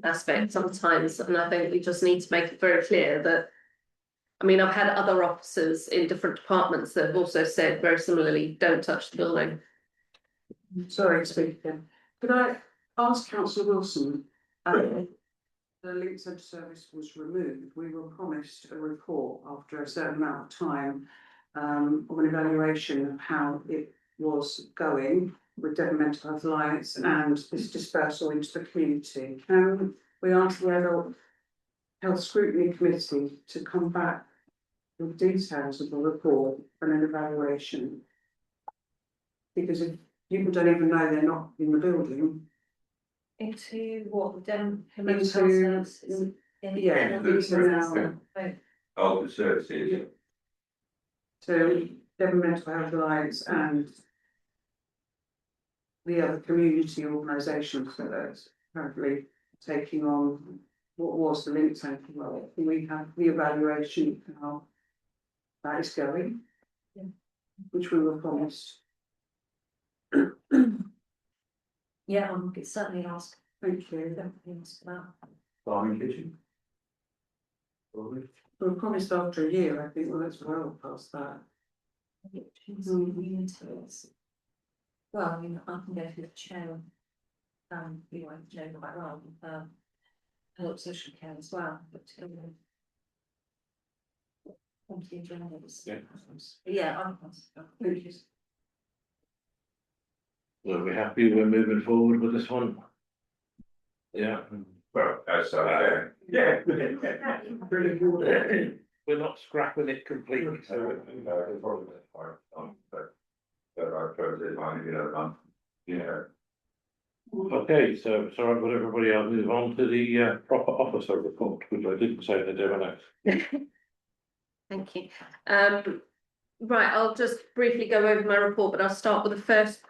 aspect sometimes, and I think we just need to make it very clear that. I mean, I've had other officers in different departments that have also said very similarly, don't touch the building. Sorry, speaking. Could I ask Councillor Wilson, the Link Centre service was removed, we were promised a report after a certain amount of time of an evaluation of how it was going with Devon Mental Health Alliance and this dispersal into the community. Can we ask the Adult Health Scrutiny Committee to come back with details of the report and an evaluation? Because if people don't even know they're not in the building. Into what the Devon Into- Health Services. Yeah, into now, Oh, the services. to Devon Mental Health Alliance and the other community organisations that are currently taking on what was the Link Centre role. We have the evaluation of how that is going. Yeah. Which we were promised. Yeah, I could certainly ask, Thank you. definitely ask that. Farming kitchen. We were promised after a year, I think, well, it's well past that. Well, I mean, I can go through the chair. You won't know quite well, help social care as well, but. Yeah, I'm. Are we happy we're moving forward with this one? Yeah. Well, that's, yeah. We're not scrapping it completely, so. But I suppose it might be another month. Yeah. Okay, so it's all right with everybody, I'll move on to the proper officer report, which I didn't say the next. Thank you. Right, I'll just briefly go over my report, but I'll start with the first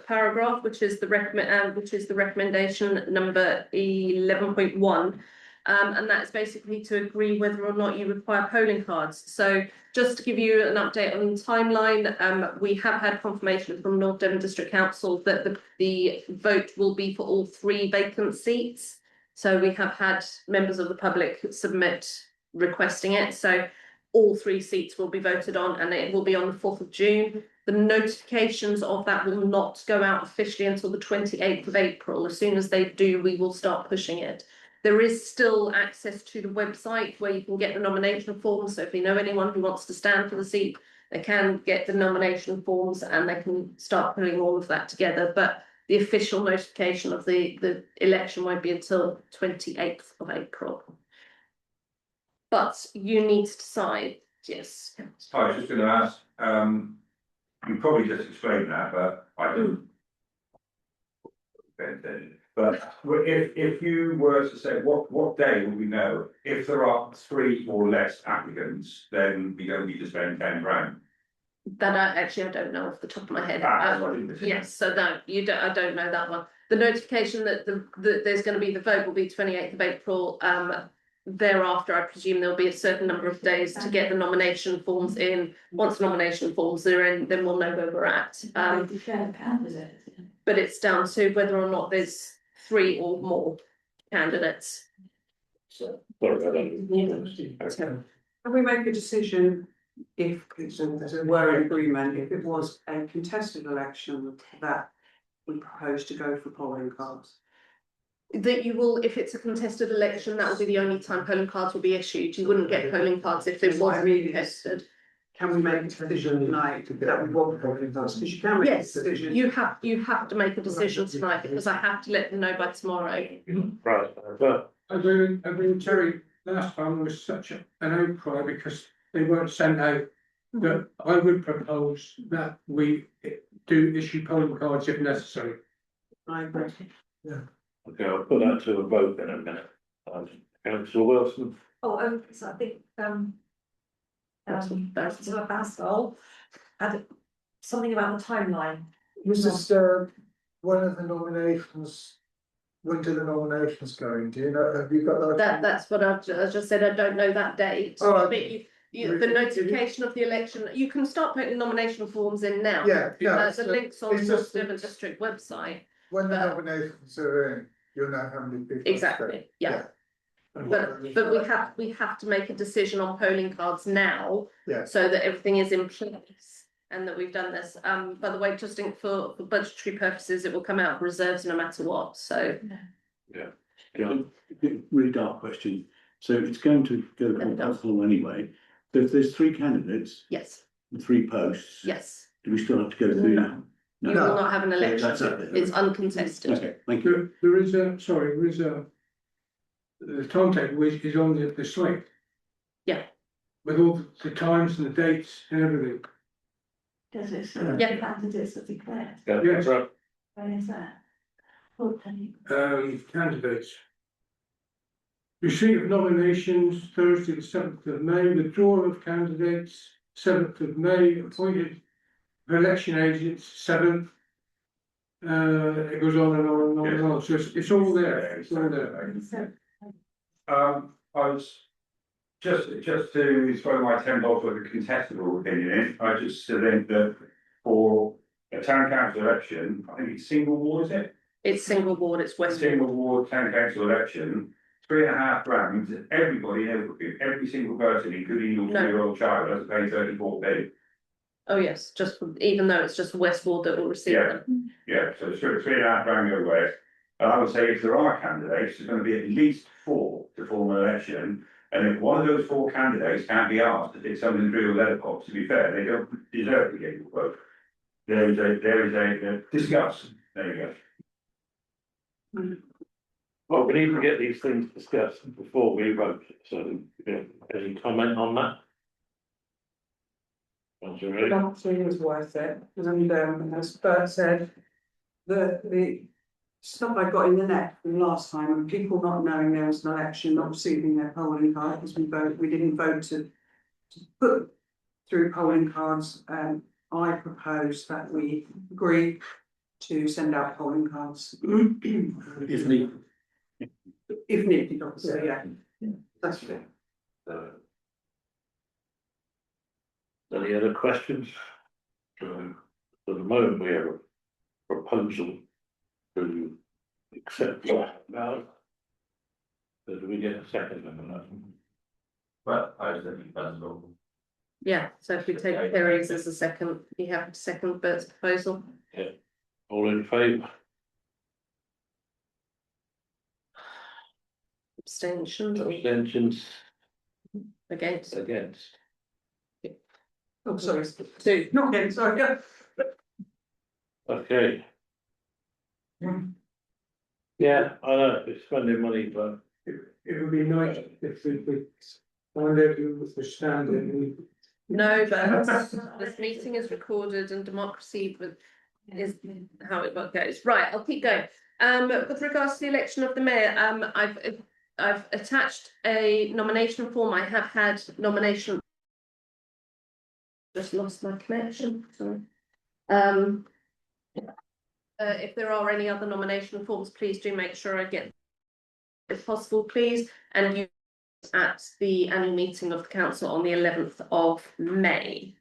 paragraph, which is the recommendation number 11.1. And that is basically to agree whether or not you require polling cards. So just to give you an update on the timeline, we have had confirmation from North Devon District Council that the vote will be for all 3 vacant seats. So we have had members of the public submit requesting it. So all 3 seats will be voted on, and it will be on the 4th of June. The notifications of that will not go out officially until the 28th of April. As soon as they do, we will start pushing it. There is still access to the website where you can get the nomination forms. So if you know anyone who wants to stand for the seat, they can get the nomination forms and they can start putting all of that together. But the official notification of the election won't be until 28th of April. But you need to decide, yes. I was just going to ask, you probably just explained that, but I didn't. But if you were to say, what day will we know? If there are 3 or less applicants, then we don't need to spend 10 grand. That I don't know off the top of my head. Sorry. Yes, so no, I don't know that one. The notification that there's going to be the vote will be 28th of April. Thereafter, I presume there'll be a certain number of days to get the nomination forms in. Once the nomination forms are in, then we'll know where we're at. But it's down to whether or not there's 3 or more candidates. So, sorry about that. Can we make a decision if it's we're in agreement, if it was a contested election that we propose to go for polling cards? That you will, if it's a contested election, that will be the only time polling cards will be issued. You wouldn't get polling cards if it wasn't contested. Can we make a decision tonight that we want polling cards? Because you can make a Yes, decision. you have to make a decision tonight because I have to let them know by tomorrow. Right, but I mean, Terry, last time was such an outcry because they weren't sent out. That I would propose that we do issue polling cards if necessary. I agree. okay, I'll put that to a vote in a minute. Councillor Wilson. Oh, so I think, Councillor Bassel had something about the timeline. Mrs. When are the nominations? When do the nominations going? Do you know? Have you got that? That's what I just said. I don't know that date. Oh, But the notification of the election, you can start putting nomination forms in now. Yeah. The links on the North Devon District website. When the nominations are in, you'll know how many people. Exactly, yeah. But we have to make a decision on polling cards now. Yeah. So that everything is in place and that we've done this. By the way, just for budgetary purposes, it will come out of reserves no matter what, so. Yeah. Really dark question. So it's going to go to council anyway. So if there's 3 candidates, Yes, and 3 posts. yes, Do we still have to go through that? you will not have an election, That's it. it's uncontested. Okay, thank you. There is the timetable which is on the slate. Yeah. With all the times and the dates and everything. Does it? Yeah. Candidates are declared. Yes. Right. When is that? Candidates. Receipt of nominations Thursday the 7th of May, withdrawal of candidates 7th of May, appointed election agents 7th. It goes on and on and on and on, so it's all there, it's all there. I was just to throw my 10 bob for the contestable opinion in, I just think that for a town council election, I think it's single ward, is it? It's single ward, it's West. Single ward town council election, 3.5 grand, everybody, every single person, including your No. 2-year-old child, has to pay 34p. Oh, yes, just, even though it's just Westward that will receive Yeah. them. Yeah, so it's 3.5 grand go west. And I would say if there are candidates, there's going to be at least 4 to form an election. And if one of those 4 candidates can't be asked to take something through a letterbox, to be fair, they don't deserve to get your vote. There is a discuss. There you go. Well, we need to get these things discussed before we vote, so, yeah, any comment on that? That's all right. Not three is worth it, because as Bert said, the stuff I got in the net from last time, and people not knowing there was an election, not receiving their polling card, because we didn't vote to put through polling cards, I propose that we agree to send out polling cards. If needed. If needed, obviously, yeah, that's fair. Any other questions? So, at the moment, we have a proposal to accept that. Now, so do we get a second on that? But I was thinking first of all. Yeah, so if we take Perry's as a second, you have to second Bert's proposal. All in favour? Abstentions or Abstentions? against? Against? Oh, sorry, 2. not again, sorry, yeah. Okay. Yeah, I know, it's spending money, but It would be nice if we could find out who was the standing. No, but this meeting is recorded and democracy is how it goes. Right, I'll keep going. With regards to the election of the mayor, I've attached a nomination form. I have had nomination. Just lost my connection, sorry. If there are any other nomination forms, please do make sure I get, if possible, please, and you at the annual meeting of the council on the 11th of May.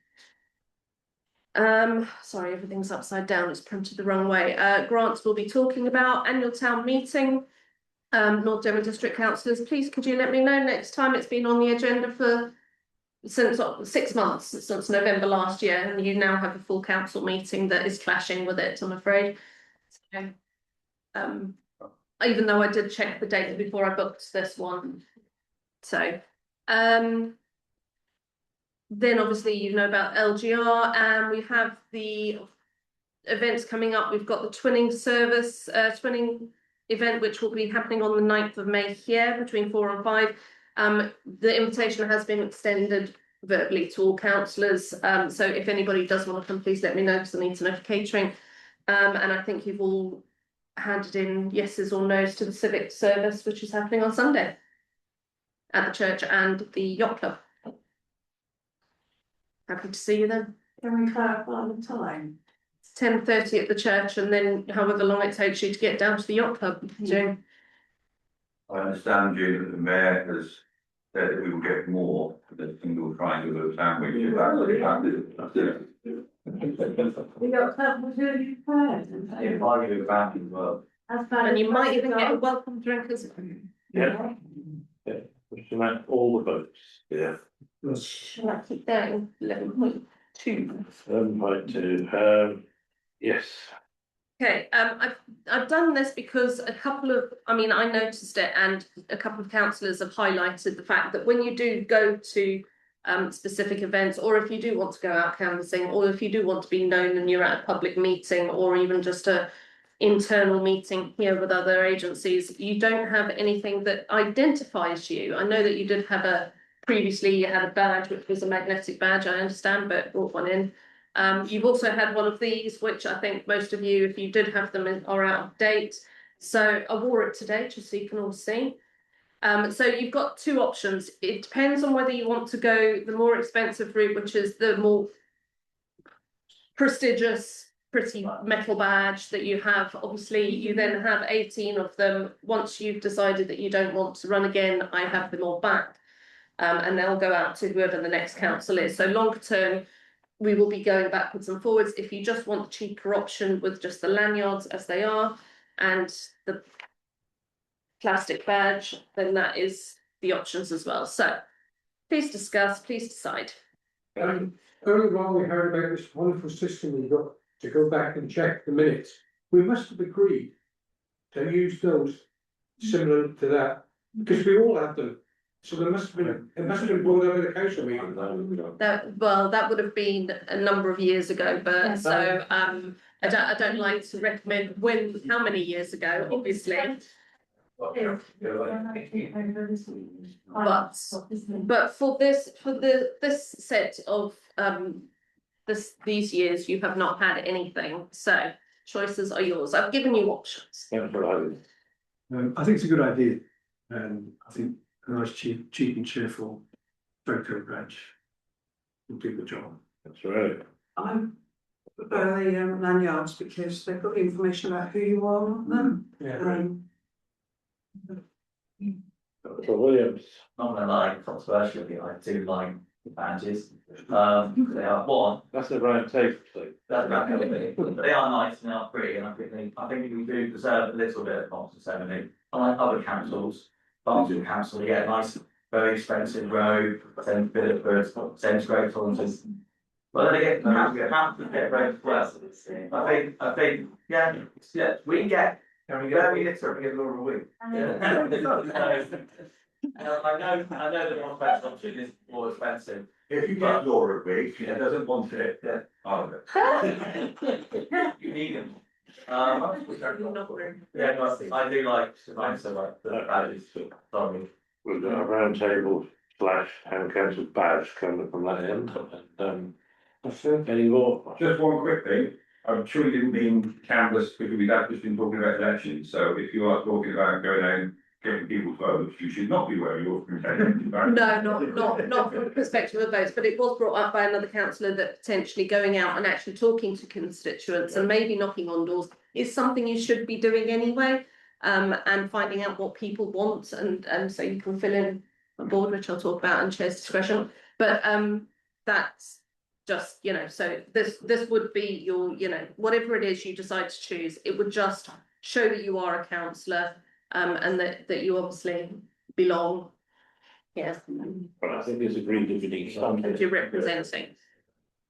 Sorry, everything's upside down, it's printed the wrong way. Grants will be talking about annual town meeting. North Devon District Councillors, please could you let me know next time it's been on the agenda for since 6 months, since November last year, and you now have a full council meeting that is clashing with it, I'm afraid. So, even though I did check the date before I booked this one. So, then obviously you know about LGR, and we have the events coming up. We've got the twinning service, twinning event, which will be happening on the 9th of May here between 4 and 5. The invitation has been extended verbally to all councillors. So if anybody does want to come, please let me know, because I need to know for catering. And I think you've all handed in yeses or nos to the civic service, which is happening on Sunday at the church and the yacht club. Happy to see you then. Can we clarify the time? 10:30 at the church, and then however long it takes you to get down to the yacht club. June. I understand, June, that the mayor has said that we will get more for the single triangular sandwich. If that's what happens. We got club really prepared. If I give it back as well. And you might even get a welcome drink as well. yeah, we should have all the votes. Yeah. Shall I keep going? 11.2. 7.2, yes. Okay, I've done this because I noticed it, and a couple of councillors have highlighted the fact that when you do go to specific events, or if you do want to go out canvassing, or if you do want to be known and you're at a public meeting, or even just a internal meeting here with other agencies, you don't have anything that identifies you. I know that you did have previously you had a badge, which was a magnetic badge, I understand, but brought one in. You've also had one of these, which I think most of you, if you did have them, are out of date. So I wore it today, just so you can all see. So you've got 2 options. It depends on whether you want to go the more expensive route, which is the more prestigious, pretty metal badge that you have. Obviously, you then have 18 of them. Once you've decided that you don't want to run again, I have them all back. And they'll go out to whoever the next council is. So longer term, we will be going backwards and forwards. If you just want the cheaper option with just the lanyards as they are, and the plastic badge, then that is the options as well. So please discuss, please decide. Earlier on, we heard about this wonderful system we got to go back and check the minutes. We must have agreed to use those similar to that, because we all had them. So there must have been, it must have been brought over the council meeting. That would have been a number of years ago, but so I don't like to recommend how many years ago, obviously. But for this set of these years, you have not had anything, so choices are yours. I've given you options. I think it's a good idea, I think a nice cheap and cheerful photo badge will do the job. That's right. I'm prefer the lanyards because they've got the information about who you are on them. So Williams. Not gonna lie, controversially, I do like the badges. They are one. That's a round table thing. That's about it. They are nice and they are pretty, and I think we do deserve a little bit of Barnsley ceremony. Unlike other councils, Barnsley Council, you get a nice, very expensive robe, send Bideford, send Great Taunton. Well, then again, councils get robe as well. I think, yeah, we can get very little, we get Laura Wing. I know the more expensive option is more expensive. If you get Laura Wig, she doesn't want it, I'll do it. You need them. Yeah, but I do like the badges, sorry. We've got a round table / town council badge coming from that end, and any more? Just one quick thing, I'm sure you didn't mean canvas because we've just been talking about elections, so if you are talking about going out and getting people's votes, you should not be wearing your contained badge. No, not from the perspective of votes, but it was brought up by another councillor that potentially going out and actually talking to constituents and maybe knocking on doors is something you should be doing anyway. And finding out what people want and so you can fill in a board, which I'll talk about in chair's discretion. But that's just, so this would be your, whatever it is you decide to choose, it would just show that you are a councillor. And that you obviously belong. Yes. But I think it's agreed that we need something. And you're representing.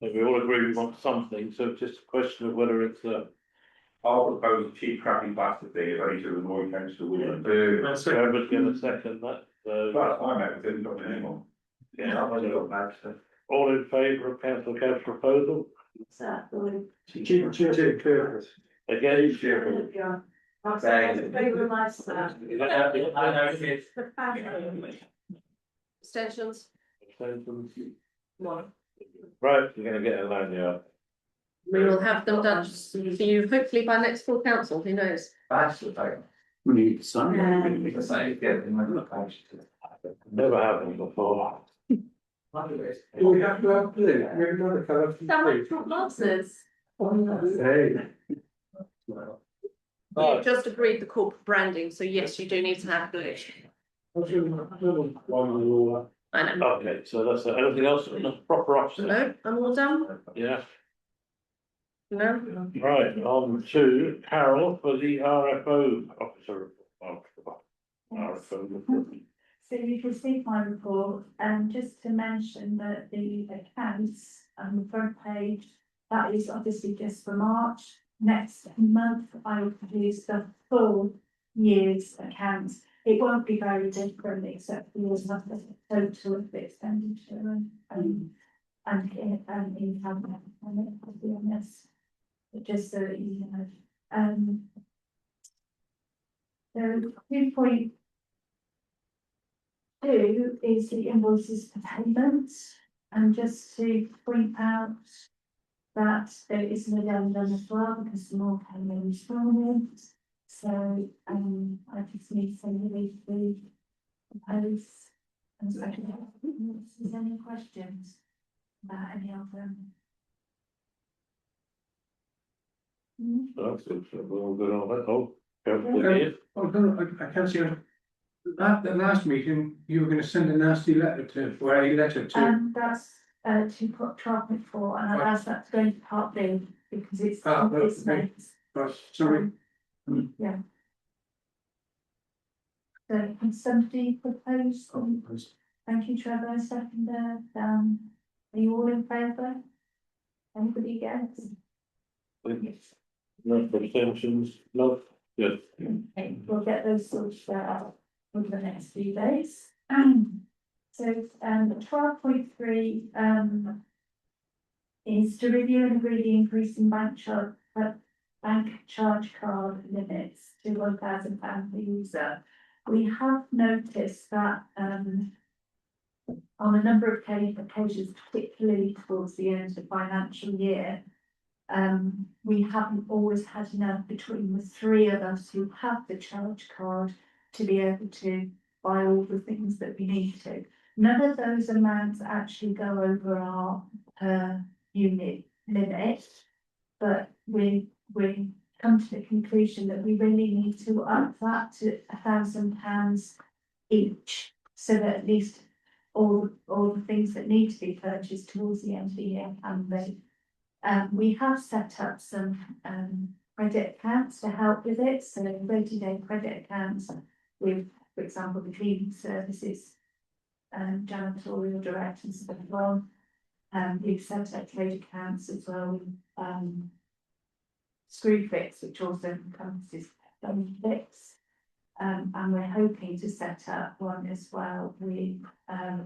So we all agree we want something, so it's just a question of whether it's I'll propose a cheap crappy plastic thing if I need to annoy councillor Williams. Whoever's gonna second that, so. But I'm out with it, not anymore. Yeah, all in favour of council Camp's proposal? Again? Extensions? One. Right, you're gonna get a lanyard. We will have them done for you hopefully by next full council, who knows? We need to sign. Never happened before. Do we have to have blue? We have another colour. Someone from glasses. Hey. You've just agreed the corporate branding, so yes, you do need to have blue. I know. Okay, so that's anything else, proper option? No, I'm all done. Yeah, No. right, on to Carol for the RFO officer. RFO. So you've received my report, and just to mention that the accounts on the front page, that is obviously just for March. Next month, I will produce the full year's accounts. It won't be very different, except for the total of the expenditure and income, I'll be honest. But just so that you know, so 2.2 is the invoices for payments, and just to point out that there is an addendum as well, because the more payment installment. So I just need somebody to propose and second. If there's any questions about any of them? That's good, so we're all good on that, I can't see, at the last meeting, you were gonna send a nasty letter to, or a letter to. That's to put 12.4, and I've asked that to go into part B, because it's. Okay. Sorry. Yeah. So can somebody propose? Thank you, Trevor, seconder, are you all in favour? Anybody against? Yes. No abstentions, no, yes. Okay, we'll get those sorted out over the next few days. So, 12.3, is to review and agree the increase in bank charge card limits to £1,000 per user. We have noticed that, on a number of occasions, particularly towards the end of the financial year, we haven't always had enough between the three of us who have the charge card to be able to buy all the things that we need to. None of those amounts actually go over our unit limit, but we come to the conclusion that we really need to up that to £1,000 each, so that at least all the things that need to be purchased towards the end of the year can be. We have set up some credit accounts to help with it, so 30-day credit accounts with, for example, the cleaning services, janitorial direct and stuff on. We've set up trade accounts as well, Screwfix, which also encompasses fix. And we're hoping to set up one as well with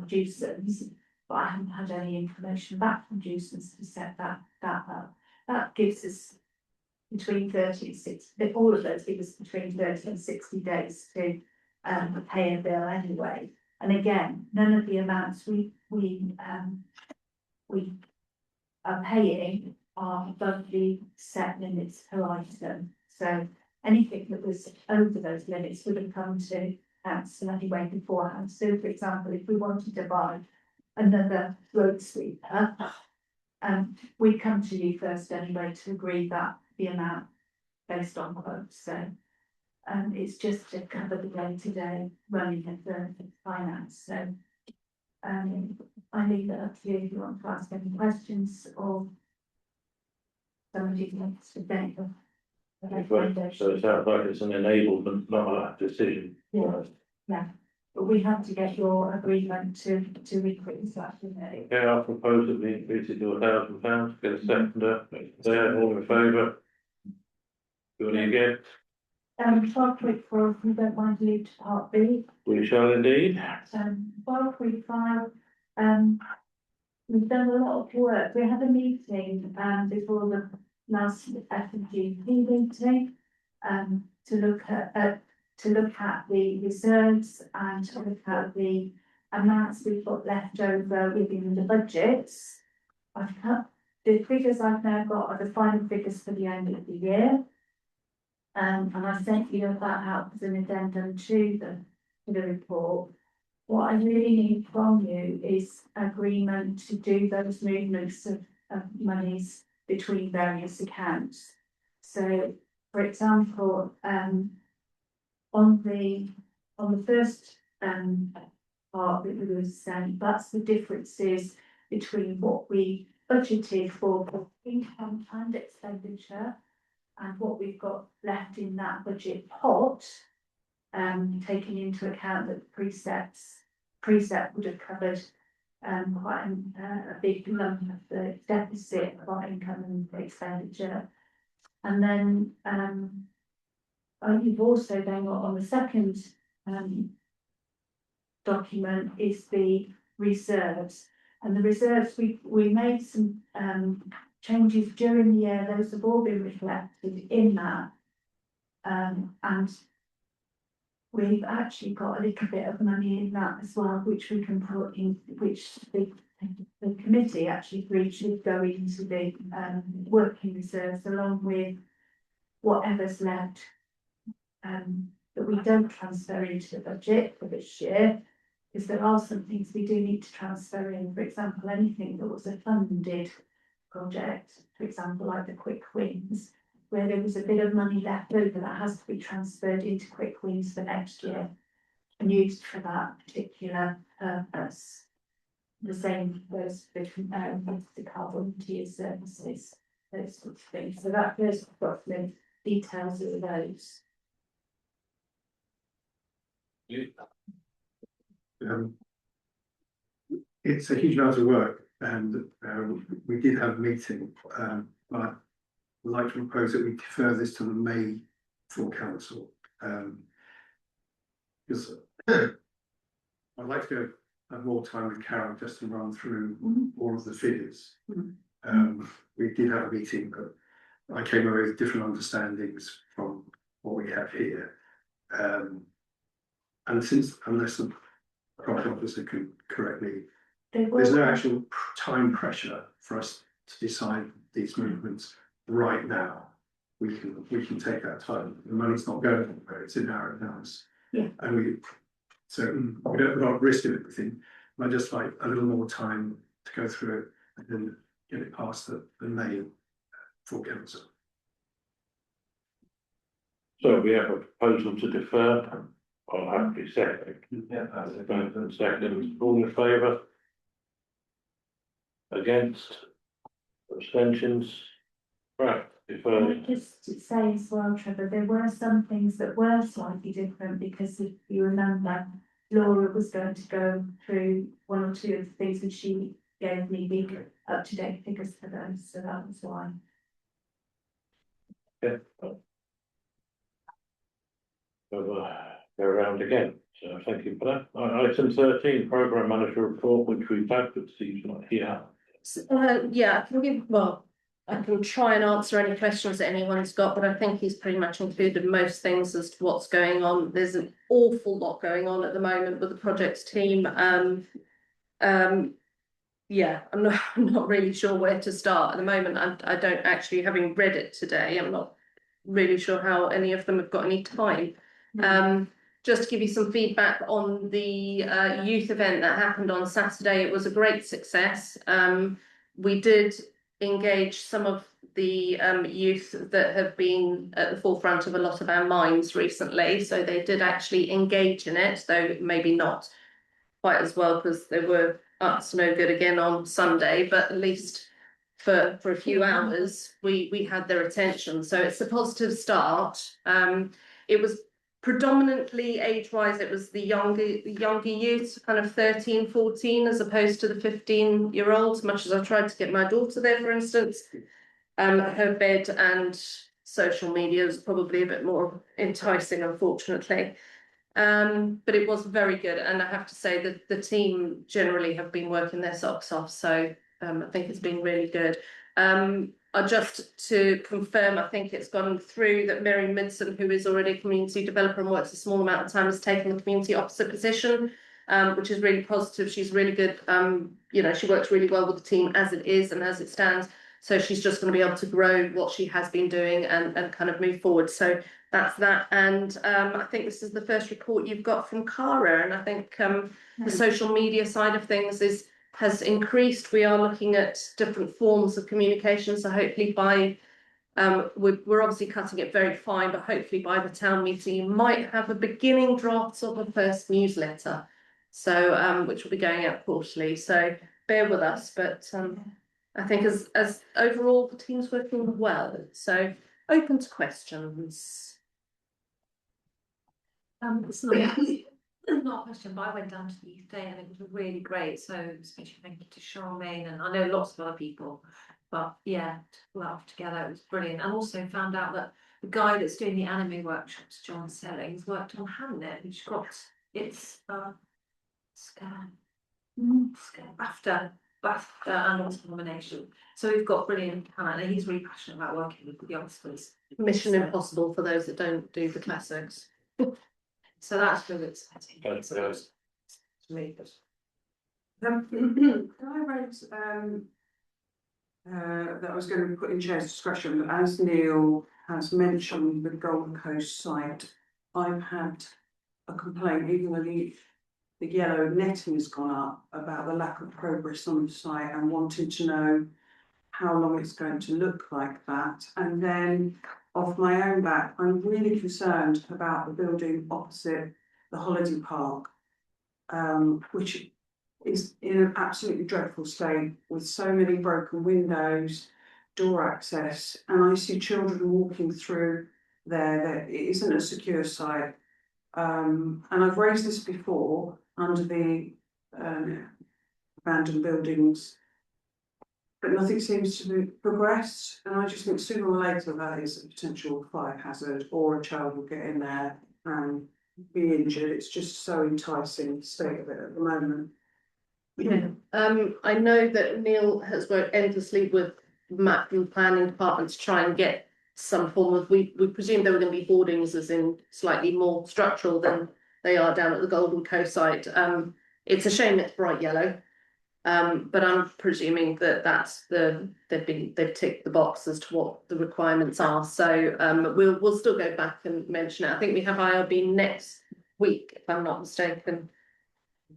Juicens, but I haven't had any information back from Juicens to set that up. That gives us between 30 and 60, all of those give us between 30 and 60 days to pay a bill anyway. And again, none of the amounts we are paying are above the set limits per item. So anything that was over those limits would have come to council anyway beforehand. So for example, if we wanted to buy another road sweeper, we'd come to you first anyway to agree that the amount based on quotes. So it's just to cover the day-to-day running of the finance. So I leave it up to you if you want to ask any questions or somebody wants to think of. So it sounds like it's an enablement, not a decision. Yeah, yeah, but we have to get your agreement to increase that, you know. Yeah, I propose that we increase it to £1,000, get a seconder, there, all in favour? Do any again? 12.4, if you don't mind, leave to part B. We shall indeed. 12.5, we've done a lot of work. We had a meeting before the last FNGP meeting to look at the reserves and to look at the amounts we've got left over within the budgets. The figures I've now got are the final figures for the end of the year. And I sent you that out as an addendum to the report. What I really need from you is agreement to do those movements of monies between various accounts. So, for example, on the first part that we were saying, that's the differences between what we budgeted for income and expenditure and what we've got left in that budget pot, taking into account that the precept would have covered quite a big lump of the deficit of our income and expenditure. And then you've also then got on the second document is the reserves. And the reserves, we made some changes during the year, those have all been reflected in that. And we've actually got a little bit of money in that as well, which we can put in, which the committee actually agreed should go into the working reserves along with whatever's left that we don't transfer into the budget for this year, because there are some things we do need to transfer in. For example, anything that was a funded project, for example, like the Quick Wins, where there was a bit of money left over that has to be transferred into Quick Wins for next year and used for that particular purpose. The same goes for the car volunteer services, those sorts of things. So that there's roughly details of those. It's a huge amount of work, and we did have a meeting, but I'd like to propose that we defer this to the May full council. Because I'd like to go have more time with Karen just to run through all of the figures. We did have a meeting, but I came away with different understandings from what we have here. And unless the property officer can correct me, there's no actual time pressure for us to decide these movements right now. We can take that time. The money's not going anywhere, it's in our accounts. Yeah. And we don't not risk anything. I just like a little more time to go through it and then get it past the May full council. So we have a proposal to defer. I'll have to second. Yeah. Second, all in favour? Against? Abstentions? Right, deferred. Just to say as well, Trevor, there were some things that were slightly different, because if you remember, Laura was going to go through one or two of the things, and she gave me big up-to-date figures for those, so that was why. Yeah. Go around again, so thank you for that. Item 13, programme manager report, which we've had, but Steve's not here. Yeah, I can try and answer any questions that anyone's got, but I think he's pretty much included most things as to what's going on. There's an awful lot going on at the moment with the projects team. Yeah, I'm not really sure where to start at the moment. I don't actually, having read it today, I'm not really sure how any of them have got any time. Just to give you some feedback on the youth event that happened on Saturday, it was a great success. We did engage some of the youth that have been at the forefront of a lot of our minds recently, so they did actually engage in it, though maybe not quite as well, because they were up to no good again on Sunday, but at least for a few hours we had their attention, so it's a positive start. It was predominantly age-wise, it was the younger youth, kind of 13, 14, as opposed to the 15-year-olds, much as I tried to get my daughter there, for instance. Her bed and social media is probably a bit more enticing, unfortunately. But it was very good, and I have to say that the team generally have been working their socks off, so I think it's been really good. Just to confirm, I think it's gone through that Mary Midson, who is already a community developer and works a small amount of time, has taken the community officer position, which is really positive. She's really good. She works really well with the team as it is and as it stands. So she's just going to be able to grow what she has been doing and kind of move forward. So that's that. And I think this is the first report you've got from Cara, and I think the social media side of things has increased. We are looking at different forms of communication, so hopefully by we're obviously cutting it very fine, but hopefully by the town meeting you might have a beginning draft of a first newsletter, so which will be going out quarterly, so bear with us. But I think as overall the team's working well, so open to questions. It's not a question, but I went down to the youth day and it was really great. So especially thank you to Charmaine, and I know lots of other people, but yeah, to laugh together, it was brilliant. And also found out that the guy that's doing the anime workshops, John Sellings, worked on Hamnet, which got its BAFTA and Oscar nomination. So we've got brilliant talent, and he's really passionate about working with the youngsters. Mission Impossible for those that don't do the classics. So that's really exciting. That's Really good. Can I raise that I was going to put in chair's discretion, but as Neil has mentioned the Golden Coast site, I've had a complaint, even though the yellow netting has gone up, about the lack of progress on the site, and wanting to know how long it's going to look like that. And then off my own back, I'm really concerned about the building opposite the holiday park, which is in an absolutely dreadful state, with so many broken windows, door access, and I see children walking through there. It isn't a secure site. And I've raised this before under the abandoned buildings. But nothing seems to be progressed, and I just think sooner or later that is a potential fire hazard, or a child will get in there and be injured. It's just so enticing, the state of it at the moment. Yeah, I know that Neil has worked endlessly with map and planning department to try and get some form of, we presume there were going to be hoardings as in slightly more structural than they are down at the Golden Coast site. It's a shame it's bright yellow. But I'm presuming that they've ticked the box as to what the requirements are. So we'll still go back and mention it. I think we have IRB next week, if I'm not mistaken.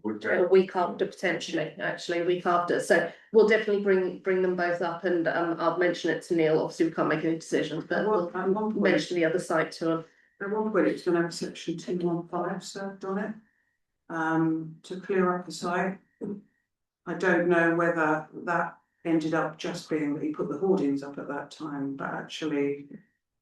A week after, potentially, actually, a week after. So we'll definitely bring them both up, and I'll mention it to Neil. Obviously, we can't make any decisions, but we'll mention the other side to him. At one point, it's going to have section 215 served on it, to clear up the site. I don't know whether that ended up just being that he put the hoardings up at that time, but actually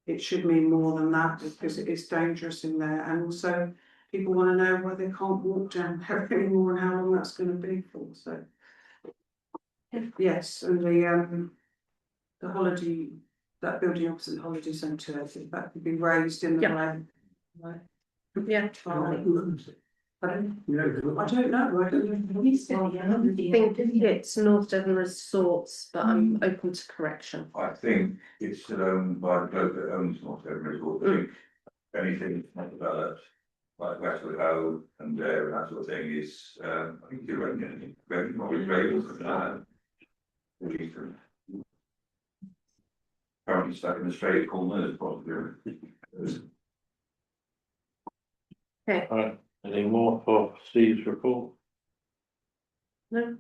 it should mean more than that, because it is dangerous in there, and also people want to know why they can't walk down there anymore and how long that's going to be for. So yes, and the holiday, that building opposite the holiday centre, I think that could be raised in the way. Yeah. I don't know. I think it's North Devon Resorts, but I'm open to correction. I think it's still owned by the bloke that owns North Devon Resort. I think anything not developed, like Westwood Ho and there and that sort of thing is, I think you're renting it, not with rails and that. Currently stuck in the straight corner, probably. Okay. Right, any more for Steve's report? No.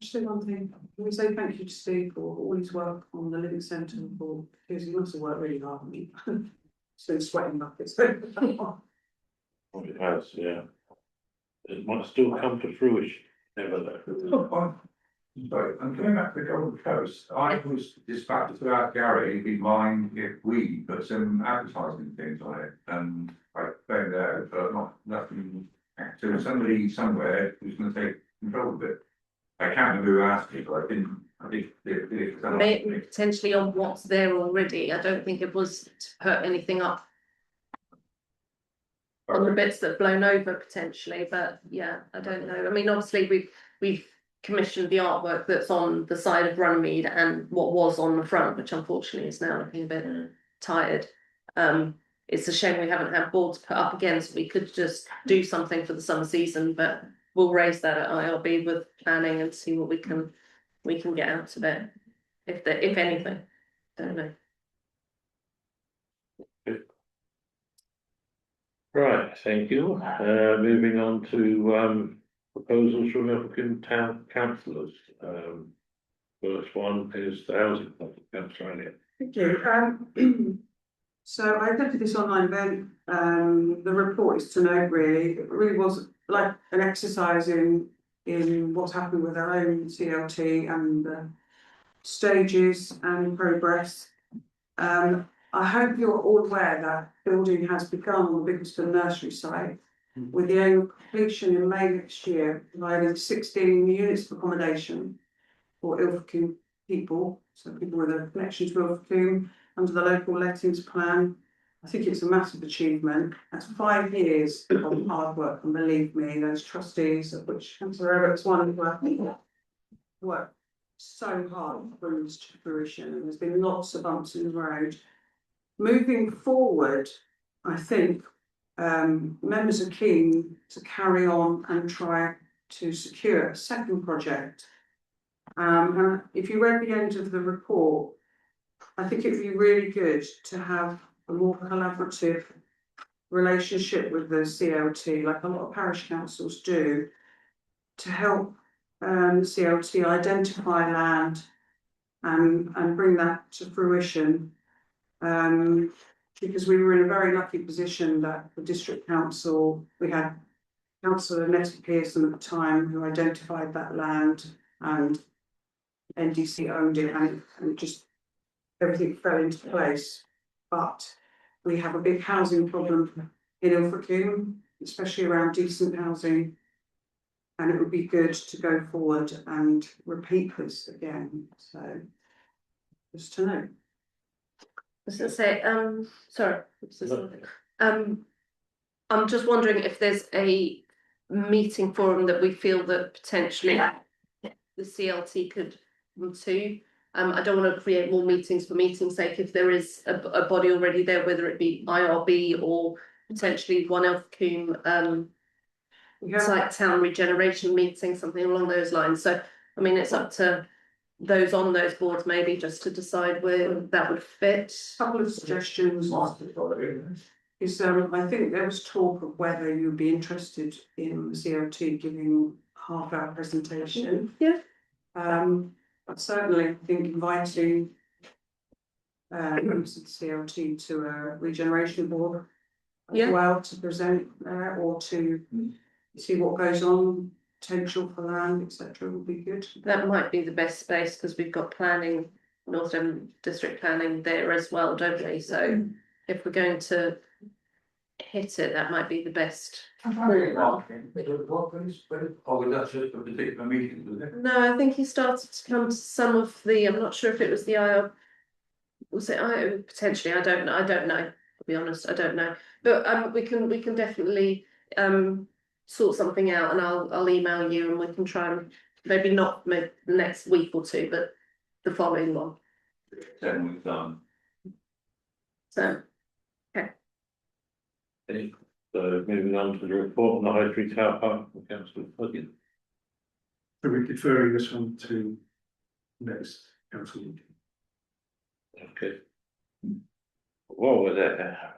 Just say one thing. Can we say thank you to Steve for all his work on the Living Centre, because he must have worked really hard on me. It's been sweating buckets. Well, it has, yeah. It might still come to fruition, never though. Sorry, I'm coming back to the Golden Coast. I was dispatched to our Gary, in mind if we put some advertising things on it, and I found out, but nothing. So somebody somewhere who's going to take control of it. I can't remember who asked me, but I think Potentially on what's there already. I don't think it was to put anything up on the bits that have blown over potentially, but yeah, I don't know. I mean, obviously we've commissioned the artwork that's on the side of Runnymede and what was on the front, which unfortunately is now looking a bit tired. It's a shame we haven't had boards put up again, so we could just do something for the summer season, but we'll raise that at IRB with planning and see what we can get out of it, if anything. Don't know. Right, thank you. Moving on to proposals from Ilfracombe Town Councillors. First one is the housing councillor. Thank you. So I looked at this online event. The report is to note really. It really was like an exercise in what's happened with our own CLT and the stages and progress. I hope you're all aware that building has begun on the Bickleston nursery site with the aim of completion in May next year, providing 16 units of accommodation for Ilfracombe people, so people with a connection to Ilfracombe under the local lettings plan. I think it's a massive achievement. That's 5 years of hard work, and believe me, those trustees, of which Councillor Everett's one, worked so hard to bring this to fruition, and there's been lots of bumps in the road. Moving forward, I think members are keen to carry on and try to secure a second project. And if you read the end of the report, I think it'd be really good to have a more collaborative relationship with the CLT, like a lot of parish councils do, to help the CLT identify land and bring that to fruition. Because we were in a very lucky position that the district council, we had Councillor Nettie Pearson at the time who identified that land, and NDC owned it, and it just everything fell into place. But we have a big housing problem in Ilfracombe, especially around decent housing. And it would be good to go forward and repeat this again, so just to know. I was gonna say, sorry, what's this other thing? I'm just wondering if there's a meeting forum that we feel that potentially the CLT could come to. I don't want to create more meetings for meeting's sake. If there is a body already there, whether it be IRB or potentially One Ilfracombe, site town regeneration meeting, something along those lines. So, I mean, it's up to those on those boards maybe just to decide where that would fit. Couple of suggestions. Is I think there was talk of whether you'd be interested in the CLT giving half-hour presentation. Yeah. But certainly I think inviting members of the CLT to a regeneration board as well to present or to see what goes on, potential for land, etc. would be good. That might be the best space because we've got planning, North Devon district planning there as well, don't we? So if we're going to hit it, that might be the best. Oh, that's just a particular meeting, was it? No, I think he started to come to some of the, I'm not sure if it was the IR, was it IO potentially, I don't know, to be honest, I don't know. But we can definitely sort something out and I'll email you and we can try and maybe not the next week or two, but the following one. 10 weeks on. So, okay. So moving on to the report on the High Street Tower Park from Councillor Huggins. So we're deferring this one to next council meeting. Okay. While we're there.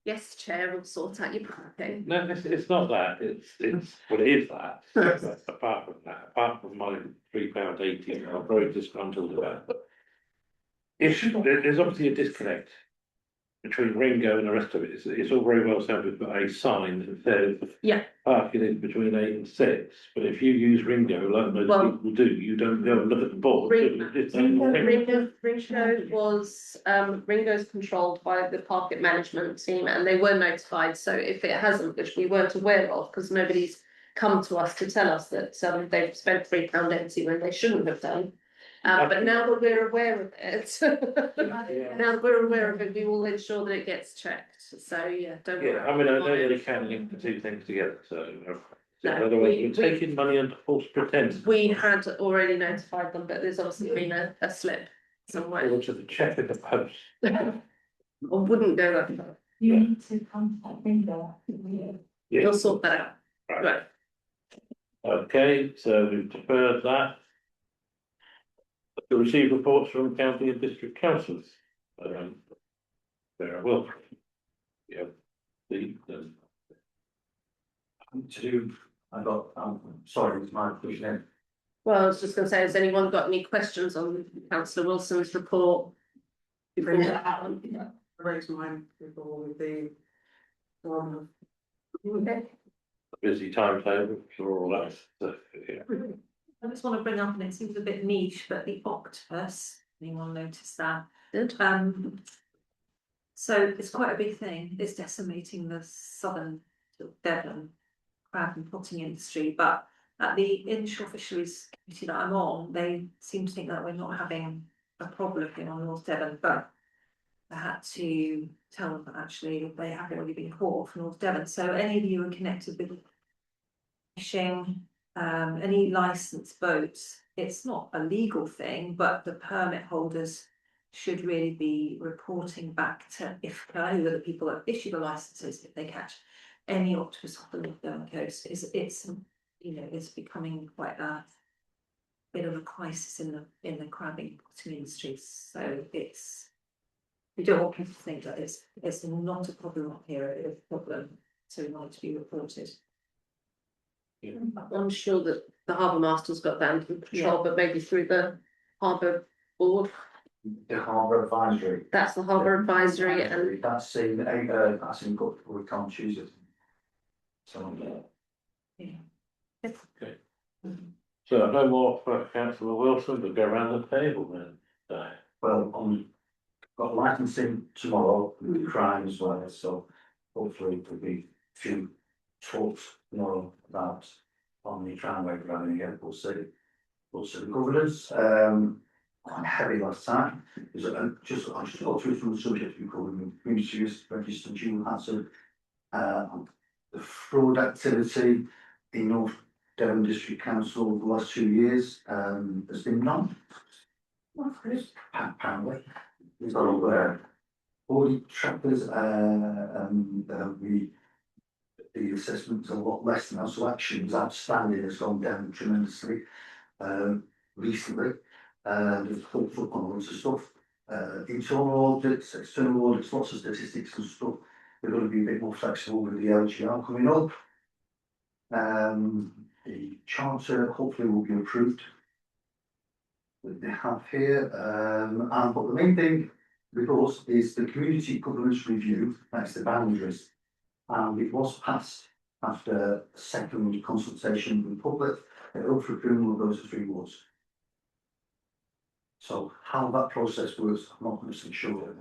Yes, Chair, we'll sort out your parking. No, it's not that, it's, well, it is that. Apart from my £3.80, I'm very disgruntled about. There's obviously a disconnect between Ringo and the rest of it. It's all very well said, we've got a sign that says parking is between 8 and 6, but if you use Ringo like most people do, you don't go and look at the board. Ringo's controlled by the parking management team and they were notified, so if it hasn't, which we weren't aware of, because nobody's come to us to tell us that they've spent £3 empty when they shouldn't have done. But now that we're aware of it, now that we're aware of it, we will ensure that it gets checked. So yeah, don't worry. I mean, I know you can link the two things together, so. No, otherwise, we're taking money under false pretense. We had already notified them, but there's obviously been a slip somewhere. Or to the check in the post. I wouldn't go that far. You need to contact Ringo. You'll sort that out. Right. Okay, so we've deferred that. To receive reports from county and district councillors. There I will. Yeah. Sorry, it's my pushing in. Well, I was just going to say, has anyone got any questions on Councillor Wilson's report? Raise mine before with the Okay. Busy timetable for all that stuff, yeah. I just want to bring up, and it seems a bit niche, but the octopus, anyone notice that? Good. So it's quite a big thing, it's decimating the southern Devon crab and potting industry, but at the inshore fisheries committee that I'm on, they seem to think that we're not having a problem here on North Devon, but I had to tell them that actually they have already been caught for North Devon. So any of you are connected with fishing, any licensed boats, it's not a legal thing, but the permit holders should really be reporting back to IFCO, the people that issue the licenses, if they catch any octopus off the North Devon coast. It's it's becoming quite a bit of a crisis in the crabbing potting industry. So we don't want people to think that it's not a problem up here, it's a problem, so we want it to be reported. Yeah. I'm sure that the harbour master's got that under control, but maybe through the harbour board. The harbour advisory. That's the harbour advisory, and That's in good, we can't choose it. So, Okay. So no more for Councillor Wilson, but go around the table then. well, got licensing tomorrow with the crime as well, so hopefully there'll be a few talks tomorrow about on the tramway driving again, we'll see. We'll see the governance, quite heavy last time. Is I just got through some of the subjects we covered with community use, registered dual hazard, the fraud activity in North Devon District Council the last 2 years, there's been none. Apparently, so audit trackers, the assessment's a lot less now, so actions outstanding has gone down tremendously recently. There's full on lots of stuff. Internal audits, external audits, lots of statistics and stuff. We're going to be a bit more flexible with the LGR coming up. The charter hopefully will be approved that they have here. But the main thing with us is the community governance review, that's the boundaries. And it was passed after a second consultation with the public. Ilford will go to 3 wards. So how that process works, I'm not 100% sure.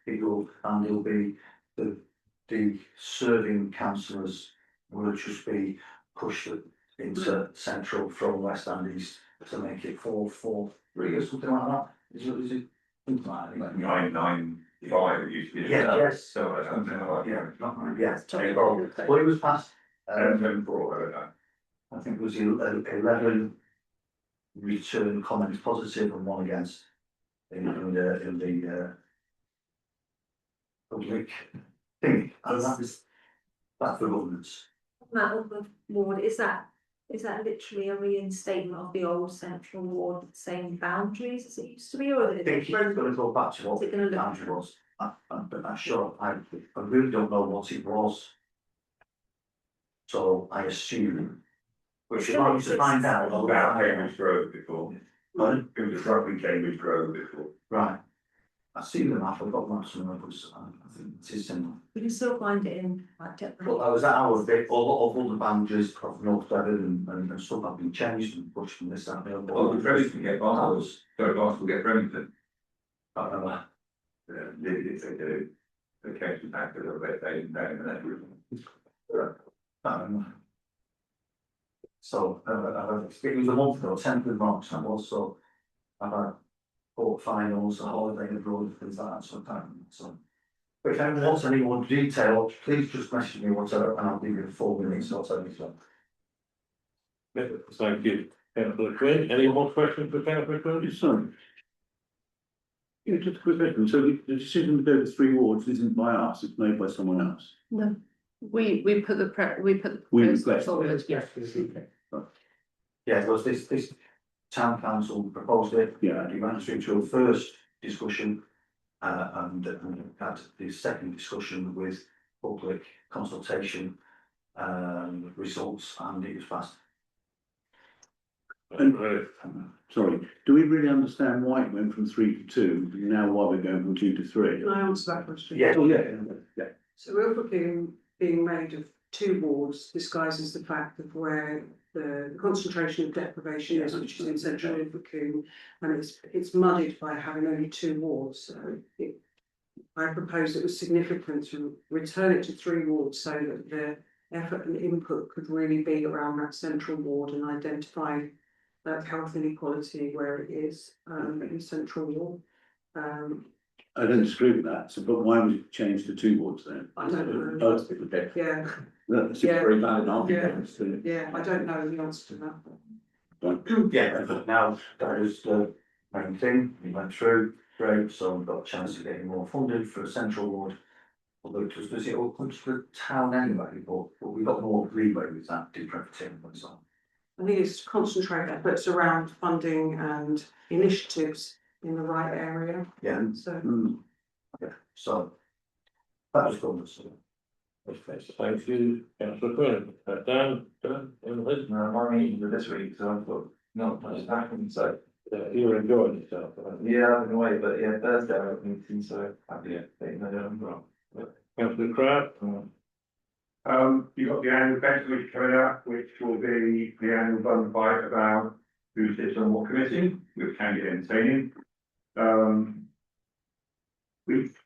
It'll be the serving councillors will just be pushed into central from west and east to make it 4-4-3 or something like that. Is it something like that? 9-9-5 it used to be. Yeah, yes. So something like that. Yeah. Well, it was passed. I think it was 11 return comments positive and 1 against in the public thing, and that's the governance. That other ward, is that literally a reinstatement of the old central ward, with the same boundaries as it used to be, or is I think it's going to go back to what the boundary was. But I'm sure I really don't know what it was. So I assume, which is hard to find out. About Cambridge Grove before. Pardon? It was roughly Cambridge Grove before. Right. I've seen the map, I've got maps and others, I think it is similar. We can still find it in like Deptford. Well, I was at our bit, a lot of all the boundaries of North Devon and stuff have been changed and pushed from this, that, and the other. Oh, the Trevis can get Barnhouse, so Barnhouse will get Remington. I don't know. They do. They came back a little bit, they didn't know that. I don't know. So, it was a month ago, 10th of March, that was, so I've had court finals, a holiday abroad, things like that, so. But if anyone wants any more detail, please just message me whatever, and I'll give you 4 minutes or so. Thank you, Councillor Quinn. Any more questions for Councillor Quinn? Sorry. Yeah, just a quick question. So the decision to go to 3 wards isn't by us, it's made by someone else. No, we put the proposal request forward, yeah. Yeah, because this town council proposed it. Yeah. And it went through a first discussion, and had the second discussion with public consultation, results, and it was passed. And, sorry, do we really understand why it went from 3 to 2, and now why we're going from 2 to 3? Can I answer that question? Yeah. Oh, yeah. So Ilford being made of 2 wards disguises the fact of where the concentration of deprivation is, which is in central Ilford, and it's muddied by having only 2 wards. So I propose it was significant to return it to 3 wards so that the effort and input could really be around that central ward and identify health inequality where it is in central ward. I don't disagree with that, so but why was it changed to 2 wards then? I don't know. Oh, okay. Yeah, That's a very valid argument. yeah, I don't know the answer to that. Yeah, but now that is the main thing, we went through, great, so we've got a chance of getting more funded for a central ward. Although does it all come to the town anyway, but we've got more leeway with that decrepitating and so on. I think it's to concentrate efforts around funding and initiatives in the right area. Yeah. So Yeah, so that was good. So. Thank you, Councillor Quinn. Dan, in Liz. No, my meetings were this week, so I've got not much happened, so. You're enjoying yourself, aren't you? Yeah, I've been away, but yeah, Thursday I have a meeting, so happy to take that on well. Councillor Crab. You've got the annual festival coming up, which will be the annual fun fight about who sits on what committee, which can get entertaining.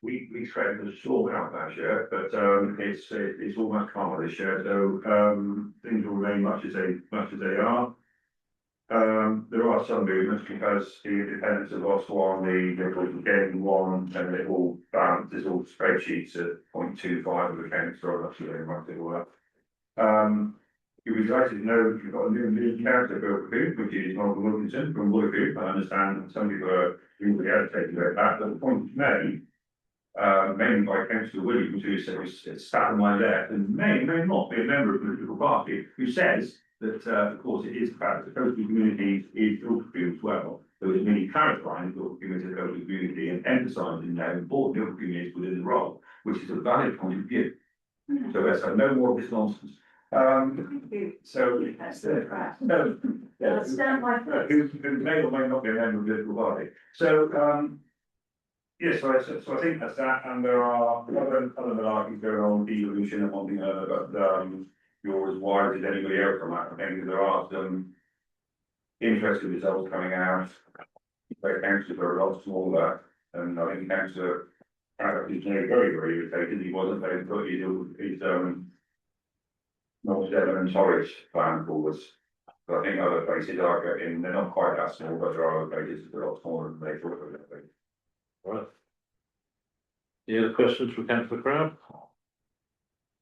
we threatened to sort out that shirt, but it's almost come with this shirt, so things will remain much as they are. There are some movements because the independents have lost one, the Liberals have gained one, and it all balanced, there's all spreadsheets at 0.25 of accounts, so that's really much it all up. You'll be delighted to know you've got a new character built for which is Martin Wilkinson from Woodview. I understand some people are really agitated about that, but the point is made, mainly by Councillor Williams, who is sat on my left and may not be a member of a political party, who says that, of course, it is the fact that the coastal community is Ilfracombe as well. So it's merely clarifying the Ilfracombe as a coastal community and emphasising how important Ilfracombe is within the role, which is a valid point of view. So let's have no more of this nonsense. So That's the crap. no, yeah, I'll stand by that. who may or may not be a member of the political party. So yes, so I think that's that, and there are other malarkeys going on, devolution and one thing or another, but you're as wide as anybody else on that. I think there are some interesting results coming out. The councillors are a lot smaller, and I think Councillor is very, very irritated. He wasn't very put his North Devon and Torridge plan forwards. But I think other places are getting, they're not quite that small, but there are other places that are a lot smaller than they thought they were going to be. Right. Any other questions for Councillor Crabbe?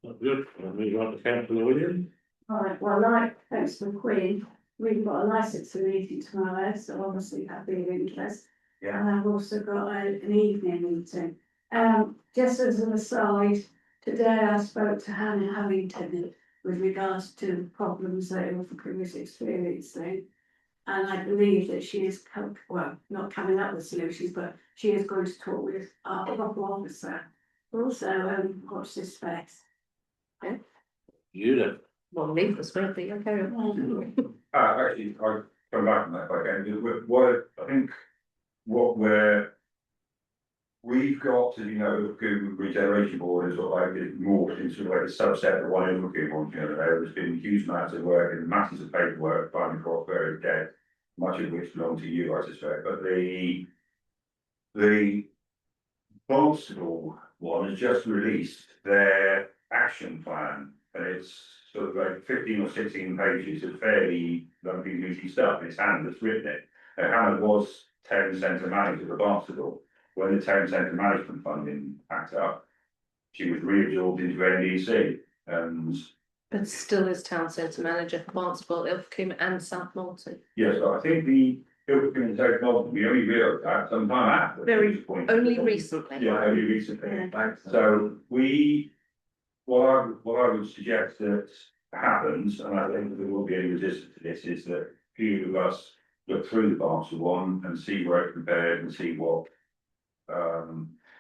Not good, we'll move on to Councillor Williams. Right, well, like Councillor Quinn, we've got a licensing meeting tomorrow, so obviously that'd be of interest. Yeah. And I've also got an evening meeting. Just as an aside, today I spoke to Hannah Harrington with regards to problems that Ilfracombe is experiencing. And I believe that she is, not coming up with solutions, but she is going to talk with our proper officer. Also, watch this space. You then. Well, leave this with me, okay. Actually, I come back on that if I can. What I think we've got, as you know, Google Regeneration Board is sort of like morphed into sort of like a subset of one Ilfracombe one. There's been huge amounts of work and masses of paperwork finding across various dead, much of which belong to you, I suspect. But the Barnstable one has just released their action plan, and it's sort of like 15 or 16 pages of fairly lumpy, meaty stuff. It's Hannah that's written it. Hannah was town centre manager for Barnstable. When the town centre management funding packed up, she was reabsorbed into NDC, and But still is town centre manager for Barnstable, Ilfracombe and South Malton. yes, I think the Ilfracombe and South Malton, we only realised that some time after. Only recently. Yeah, only recently. Yeah. So what I would suggest that happens, and I think that there will be any resistance to this, is that a few of us look through the Barnstable one and see where it compared and see what.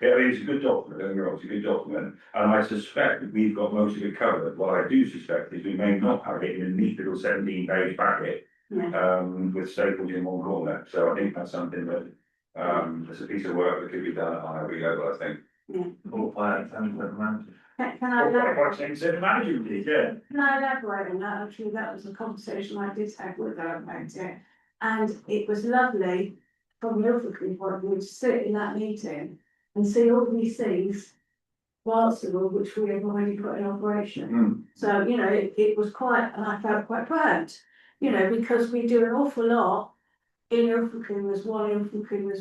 Yeah, I mean, it's a good document, don't get me wrong, it's a good document, and I suspect that we've got most of it covered. What I do suspect is we may not have it in a neat little 17-page packet, with staples in one corner. So I think that's something that, there's a piece of work that could be done at higher level, I think. Or by a town manager. Can I elaborate? Yeah. Can I elaborate on that? Actually, that was a conversation I did have with her about it. And it was lovely from the Ilfracombe point of view to sit in that meeting and see all these things, Barnstable, which we have already put in operation. So, it was quite, and I felt quite proud, because we do an awful lot in Ilfracombe as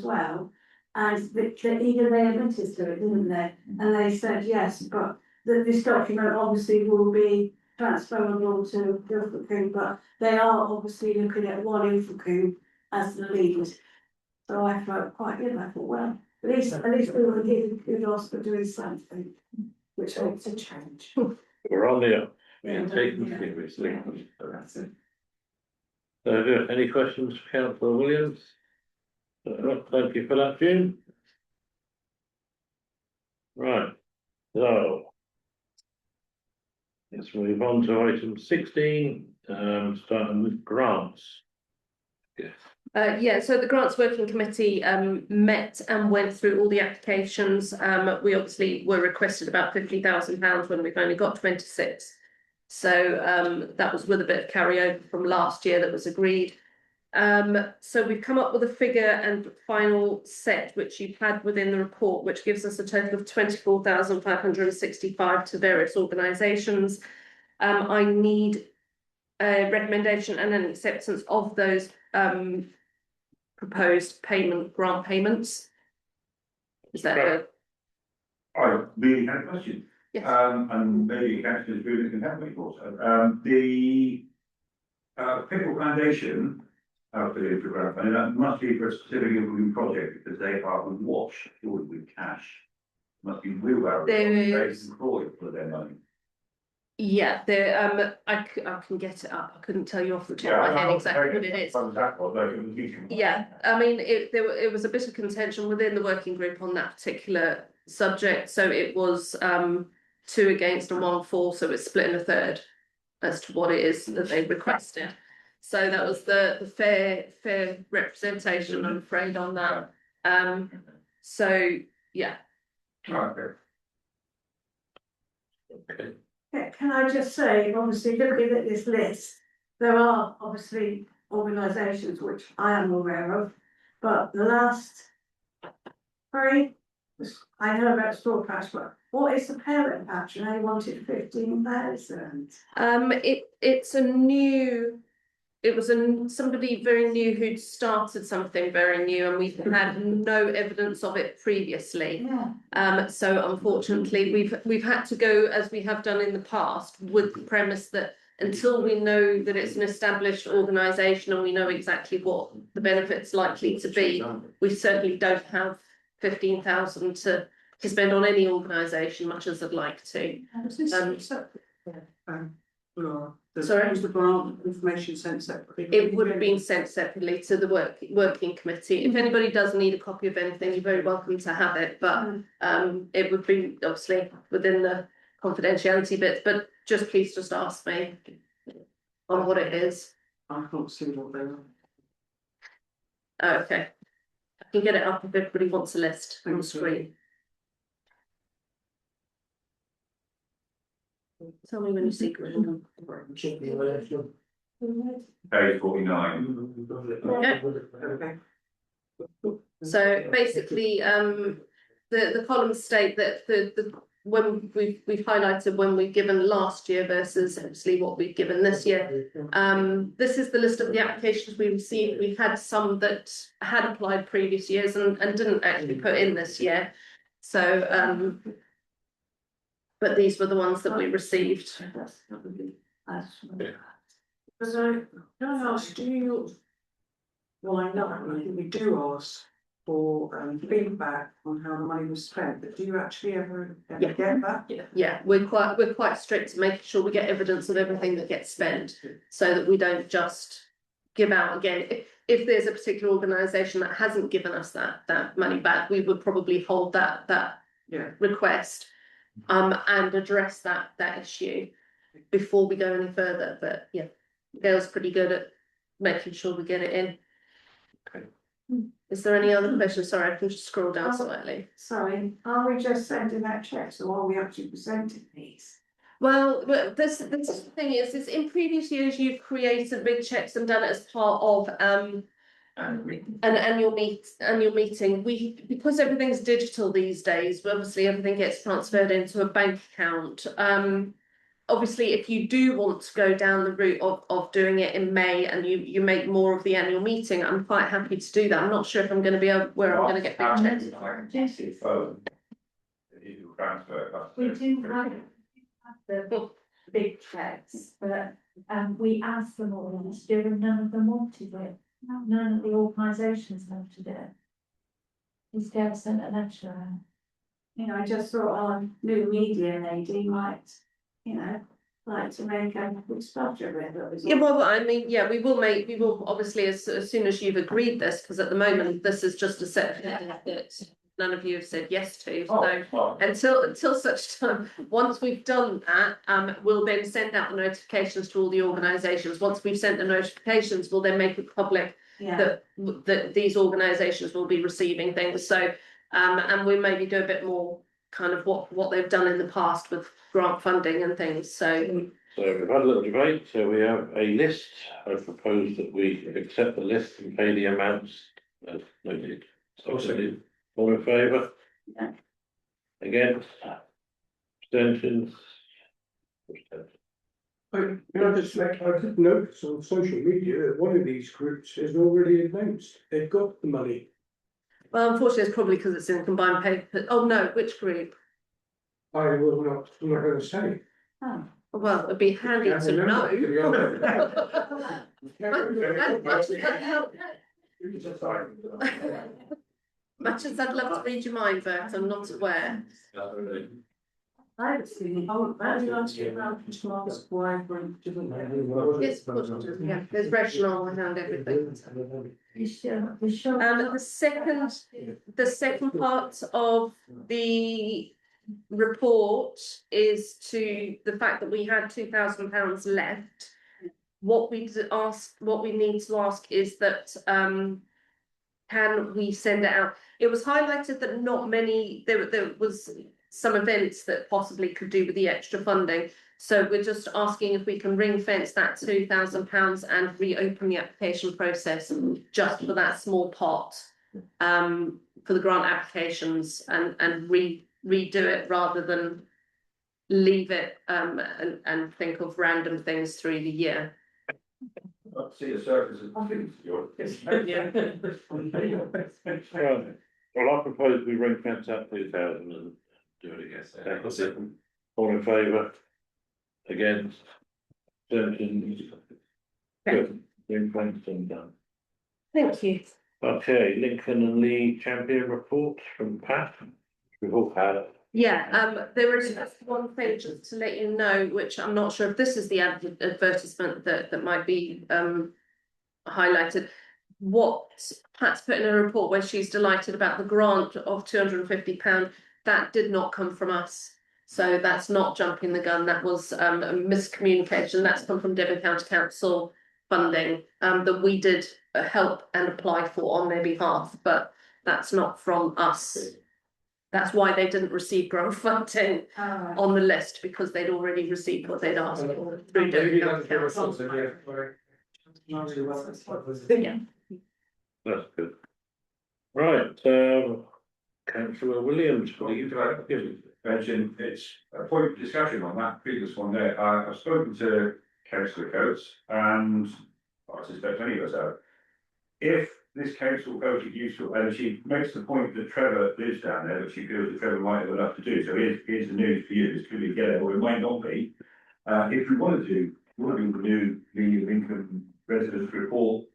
well. And even they admitted to it, didn't they? And they said yes, but this document obviously will be transferable to Ilfracombe, but they are obviously looking at one Ilfracombe as the lead. So I felt quite good. I thought, well, at least we were giving kudos for doing something, which makes a change. We're on the up. Yeah, Taken yeah. seriously. That's it. So, good. Any questions for Councillor Williams? Thank you for that, Jim. Right, so. Let's move on to item 16, starting with grants. So the Grants Working Committee met and went through all the applications. We obviously were requested about £50,000 when we've only got 26. So that was with a bit of carryover from last year that was agreed. So we've come up with a figure and final set, which you've had within the report, which gives us a total of 24,565 to various organisations. I need a recommendation and an acceptance of those proposed grant payments. Is that a? I really had a question. Yes. And maybe Councillor Bruno can help me also. The Pickle Foundation, for the grant funding, that must be for a specific improvement project because they are awash surely with cash. Must be wheelbarrows. They employed for their money. Yeah, I can get it up. I couldn't tell you off the top of my head exactly what it is. Yeah, I mean, it was a bit of contention within the working group on that particular subject. So it was 2 against and 1 for, so it's split in a third as to what it is that they requested. So that was the fair representation, I'm afraid, on that. So yeah. Okay. Can I just say, obviously, looking at this list, there are obviously organisations which I am aware of, but the last 3, I know about Straw Patch, but what is the parent patch? And they wanted 15,000. It was somebody very new who'd started something very new, and we've had no evidence of it previously. Yeah. So unfortunately, we've had to go, as we have done in the past, with the premise that until we know that it's an established organisation and we know exactly what the benefit's likely to be, we certainly don't have 15,000 to spend on any organisation, much as I'd like to. Laura, Sorry? Was the grant information sent separately? It would have been sent separately to the working committee. If anybody does need a copy of anything, you're very welcome to have it, but it would be obviously within the confidentiality bit, but please ask me on what it is. I can't see what they are. Oh, okay. I can get it up if everybody wants a list on the screen. Tell me when you see green. Page 49. Okay. So basically, the columns state that when we've highlighted when we've given last year versus obviously what we've given this year. This is the list of the applications we received. We've had some that had applied previous years and didn't actually put in this year. So but these were the ones that we received. So, can I ask, well, I know, I think we do ask for feedback on how the money was spent, but do you actually ever get that? Yeah, we're quite strict to making sure we get evidence of everything that gets spent, so that we don't just give out again. If there's a particular organisation that hasn't given us that money back, we would probably hold that request and address that issue before we go any further. But yeah, Gail's pretty good at making sure we get it in. Okay. Is there any other questions? Sorry, I can just scroll down slightly. Sorry, are we just sending out checks or are we actually presenting these? Well, this thing is in previous years you've created big checks and done it as part of an annual meeting. Because everything's digital these days, obviously everything gets transferred into a bank account. Obviously, if you do want to go down the route of doing it in May and you make more of the annual meeting, I'm quite happy to do that. I'm not sure if I'm going to be able where I'm going to get big checks. We do have the big checks, but we asked them all last year and none of them wanted it. None of the organisations wanted it. Instead sent a letter out. You know, I just thought our new media lady might, you know, like to make a good structure of it. Yeah, well, I mean, yeah, we will obviously as soon as you've agreed this, because at the moment this is just a set of that none of you have said yes to. So until such time, once we've done that, we'll then send out the notifications to all the organisations. Once we've sent the notifications, we'll then make it public that these organisations will be receiving things. So and we maybe do a bit more kind of what they've done in the past with grant funding and things. So So we've had a little debate, so we have a list. I propose that we accept the list and pay the amounts as noted. So all in favour? Yeah. Against? Abstentions? Can I just make, I did notice on social media that one of these groups has already announced they've got the money. Well, unfortunately, it's probably because it's in combined paper. Oh, no, which group? I will not, I'm not going to say. Oh. Well, it'd be handy Yeah, to no, to be honest. know. Much as I'd love to read your mind, Bert, I'm not aware. I haven't seen it. Oh, that's last year around Tomorrow's wife. Yes, of course, yeah, there's rationale around everything. The second part of the report is to the fact that we had £2,000 left. What we need to ask is that, can we send it out? It was highlighted that not many, there was some events that possibly could do with the extra funding. So we're just asking if we can ring fence that £2,000 and reopen the application process just for that small pot. For the grant applications and redo it rather than leave it and think of random things through the year. I see a surface of things, Well, I propose we ring fence up 2,000 and do it again. That's it. All in favour? Against? Abstentions? Good. Ring fence and done. Thank you. Okay, Lincoln and Lee champion report from Pat. We've all had it. Yeah, there is just one thing just to let you know, which I'm not sure if this is the advertisement that might be highlighted. What Pat's put in a report where she's delighted about the grant of £250, that did not come from us. So that's not jumping the gun. That was a miscommunication. That's come from Devon County Council funding that we did help and apply for on their behalf, but that's not from us. That's why they didn't receive grant funding on the list, because they'd already received what they'd asked for through Devon County Council. Yeah. That's good. Right, Councillor Williams, Well, you mentioned it's a point of discussion on that previous one there. I've spoken to Councillor Coates and I suspect many of us have. If this council vote is useful, and she makes the point that Trevor lives down there, that she feels that Trevor might have enough to do. So here's the news for you. This could be get it, or it might not be. If we wanted to renew the Lincoln residents report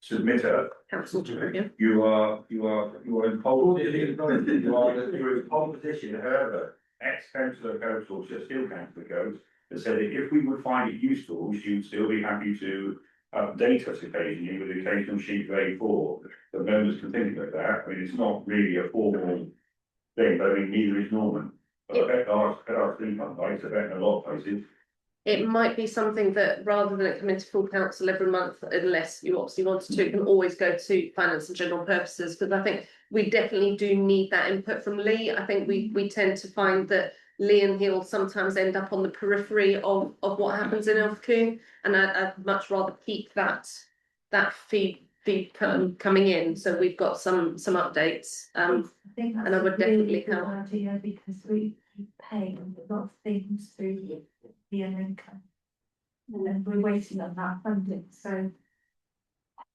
submitter, Council, yeah. you are in pole. You're in pole position. However, ex-councillor Coates or still councillor Coates has said that if we would find it useful, she'd still be happy to update us occasionally with occasional sheet of A4 that members can think about that. I mean, it's not really a formal thing, but I mean, neither is Norman. But I bet our three month bikes, I bet in a lot of places. It might be something that rather than it come into full council every month, unless you obviously wanted to, you can always go to finance and general purposes, because I think we definitely do need that input from Lee. I think we tend to find that Lee and he'll sometimes end up on the periphery of what happens in Ilfracombe, and I'd much rather keep that feed coming in, so we've got some updates. I think that's and I would definitely good help. idea, because we pay a lot of things through the income. And then we're waiting on that funding, so.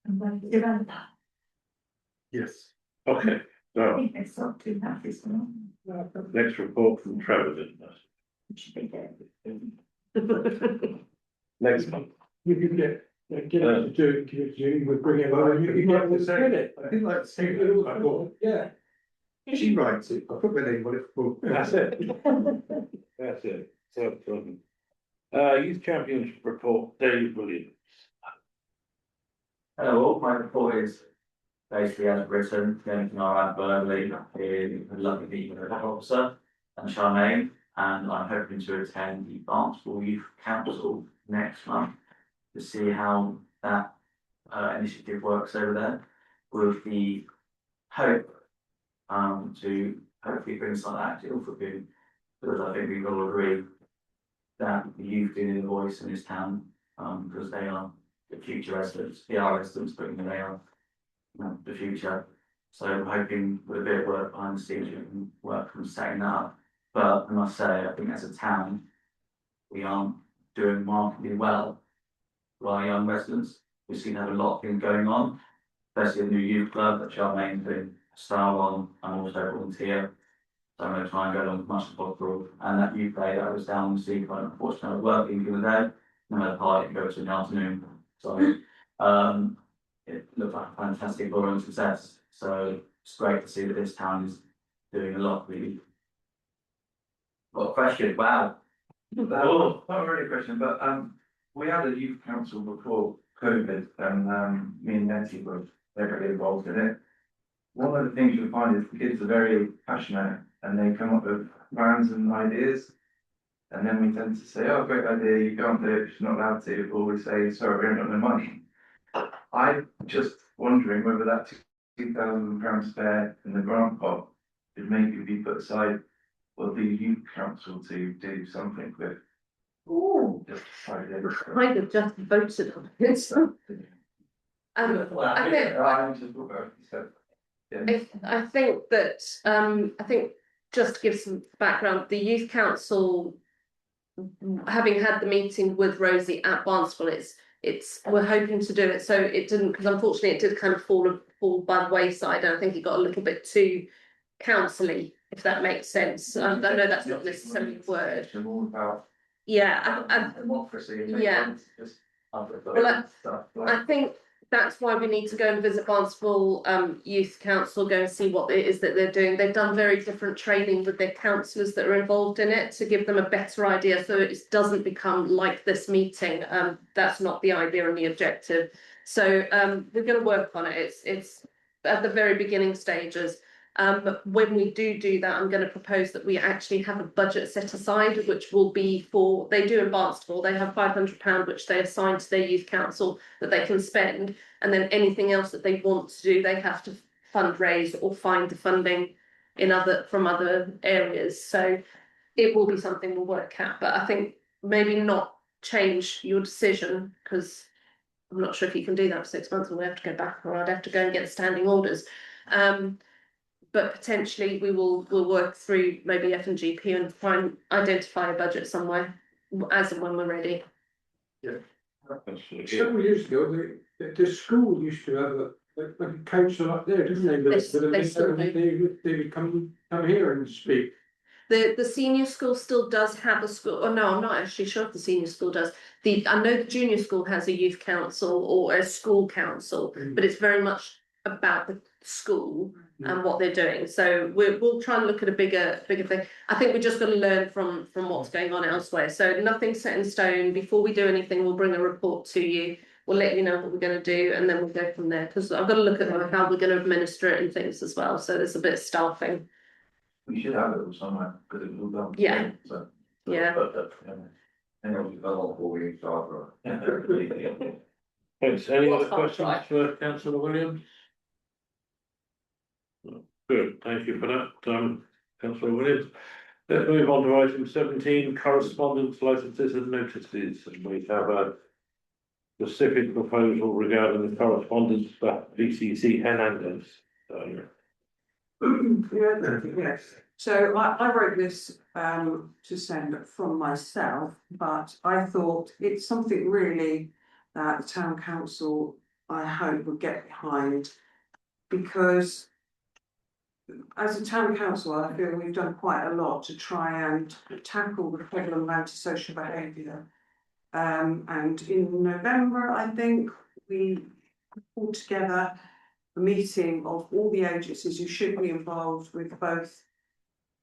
I'm going to develop that. Yes. okay, I so think it's not too bad, it's not. next report from Trevor, didn't it? It should be good. Next month. You could get us to do it, give it to you, we'll bring it on, you can get the credit. I did like to say I thought, Yeah. she writes it, I put my name on it. That's it. That's it. So, Youth Champions report, Dave Williams. Hello, my report is basically as written, going from our ad verbally in lovely meeting with the officer and Charmaine, and I'm hoping to attend the Barnstable Youth Council next month to see how that initiative works over there, with the hope to hopefully bring some of that to Ilfracombe, because I think we all agree that the youth do need a voice in this town, because they are the future residents, they are residents, but they are the future. So I'm hoping with a bit of work behind the scenes, we can work on setting that up. But I must say, I think as a town, we aren't doing markedly well for our young residents. We seem to have a lot of things going on, especially the new youth club that Charmaine been a star on. I'm also a volunteer, so I'm going to try and go along as much as possible. And that youth day that I was down to see, quite unfortunately, I was working the other day, and I had a party to go to in the afternoon. So it looked like a fantastic roaring success. So it's great to see that this town is doing a lot really. What a question, wow. Not really a question, but we had a youth council before COVID and me and Nancy were very involved in it. One of the things you'll find is the kids are very passionate and they come up with plans and ideas. And then we tend to say, oh, great idea, you can't do it, you're not allowed to, or we say, sorry, we haven't got no money. I'm just wondering whether that £2,000 spare in the grant pot should maybe be put aside for the youth council to do something with. Ooh. Just decided. Kind of just voted on it. I think that, I think just to give some background, the youth council, having had the meeting with Rosie at Barnstable, we're hoping to do it, so it didn't, because unfortunately it did kind of fall by the wayside, and I think it got a little bit too council-y, if that makes sense. I know that's not necessarily the word. It's all about Yeah, democracy. Yeah. Well, I think that's why we need to go and visit Barnstable Youth Council, go and see what it is that they're doing. They've done very different training with their councillors that are involved in it to give them a better idea, so it doesn't become like this meeting. That's not the idea and the objective. So we're going to work on it. It's at the very beginning stages. When we do that, I'm going to propose that we actually have a budget set aside, which will be for, they do in Barnstable, they have £500 which they assign to their youth council that they can spend, and then anything else that they want to do, they have to fundraise or find the funding from other areas. So it will be something we'll work at, but I think maybe not change your decision, because I'm not sure if you can do that for 6 months, and we have to go back, or I'd have to go and get standing orders. But potentially we'll work through maybe F&GP and try and identify a budget somewhere as and when we're ready. Several years ago, the school used to have a council up there, didn't they? They would come here and speak. The senior school still does have a school. Oh no, I'm not actually sure if the senior school does. I know the junior school has a youth council or a school council, but it's very much about the school and what they're doing. So we'll try and look at a bigger thing. I think we're just going to learn from what's going on elsewhere. So nothing's set in stone. Before we do anything, we'll bring a report to you. We'll let you know what we're going to do, and then we'll go from there. Because I've got to look at how we're going to administer it and things as well. So there's a bit of staffing. We should have it somewhere, because it will done. Yeah. So, Yeah. And it'll develop all we start. Thanks. Any other questions for Councillor Williams? Good, thank you for that, Councillor Williams. Let's move on to item 17, correspondence licenses and notices, and we have a specific proposal regarding the correspondence for VCC Hernandez. Yes, so I wrote this to send from myself, but I thought it's something really that the town council, I hope, will get behind, because as a town council, I feel we've done quite a lot to try and tackle the problem of antisocial behaviour. And in November, I think, we pulled together a meeting of all the agencies who should be involved with both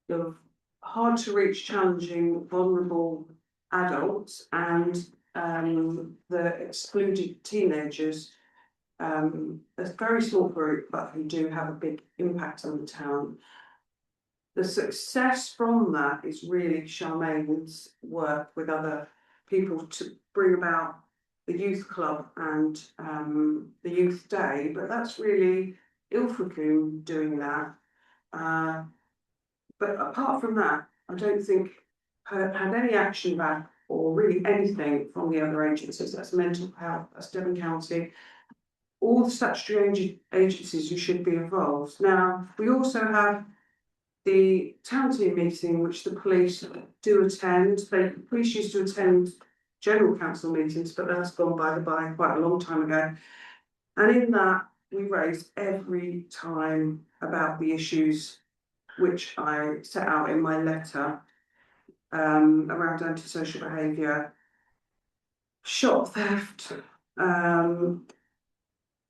the hard to reach, challenging, vulnerable adults and the excluded teenagers. A very small group, but who do have a big impact on the town. The success from that is really Charmaine's work with other people to bring about the youth club and the youth day, but that's really Ilfracombe doing that. But apart from that, I don't think had any action about or really anything from the other agencies. That's mental health, that's Devon County. All the statutory agencies, you should be involved. Now, we also have the town team meeting, which the police do attend. The police used to attend general council meetings, but that's gone by the by quite a long time ago. And in that, we raise every time about the issues which I set out in my letter around antisocial behaviour, shop theft,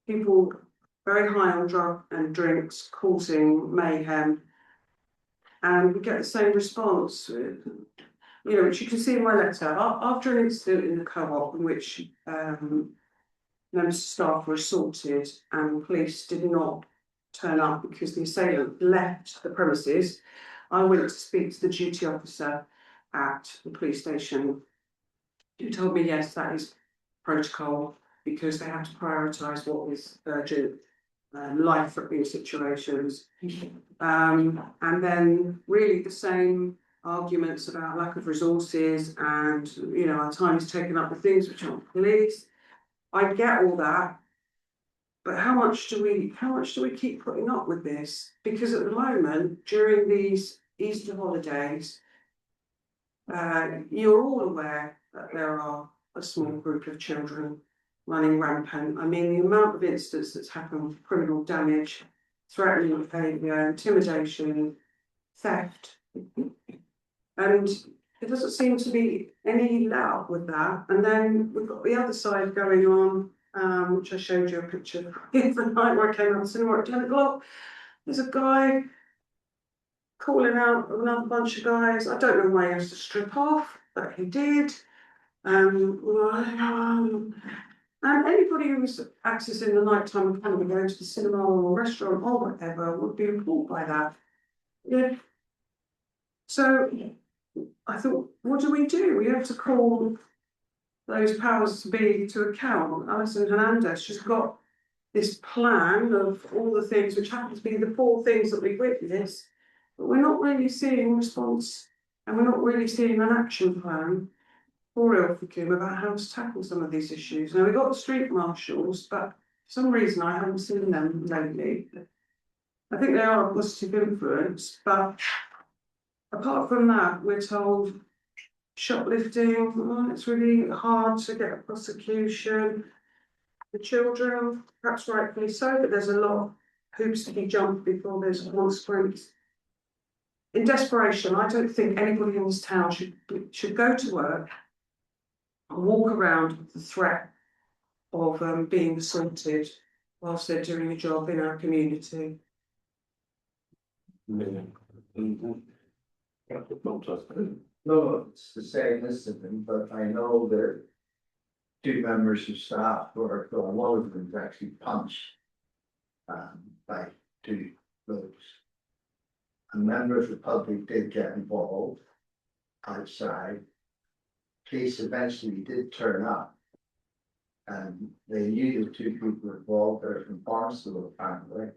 people very high on drug and drinks causing mayhem. And we get the same response, which you can see in my letter. After an incident in the co-op in which members of staff were assaulted and police did not turn up because the assailant left the premises, I went to speak to the duty officer at the police station, who told me, yes, that is protocol, because they have to prioritise what is urgent, life-threatening situations. And then really the same arguments about lack of resources and, our time is taken up with things which aren't police. I get all that, but how much do we keep putting up with this? Because at the moment, during these Easter holidays, you're all aware that there are a small group of children running rampant. I mean, the amount of incidents that's happened, criminal damage, threatening behaviour, intimidation, theft, and there doesn't seem to be any let up with that. And then we've got the other side going on, which I showed you a picture of the night where I came out of the cinema at 10 o'clock. There's a guy calling out another bunch of guys. I don't know why he has to strip off, but he did. And anybody who was accessing the nighttime economy, going to the cinema or restaurant or whatever, would be appalled by that. Yeah. So I thought, what do? We have to call those powers to be to account. Alison Hernandez, she's got this plan of all the things which happen to be the 4 things that we witnessed, but we're not really seeing response, and we're not really seeing an action plan for Ilfracombe about how to tackle some of these issues. Now, we've got the street marshals, but for some reason I haven't seen them lately. I think they are a positive influence, but apart from that, we're told shoplifting, it's really hard to get a prosecution. The children, perhaps rightfully so, but there's a lot of hoops to be jumped before there's a consequence. In desperation, I don't think anybody in this town should go to work and walk around with the threat of being assaulted whilst they're doing a job in our community. No, it's the same incident, but I know that 2 members of staff were, one of them was actually punched by 2 those. And members of the public did get involved outside. Police eventually did turn up, and they knew the 2 people involved. They're from Barnstable apparently.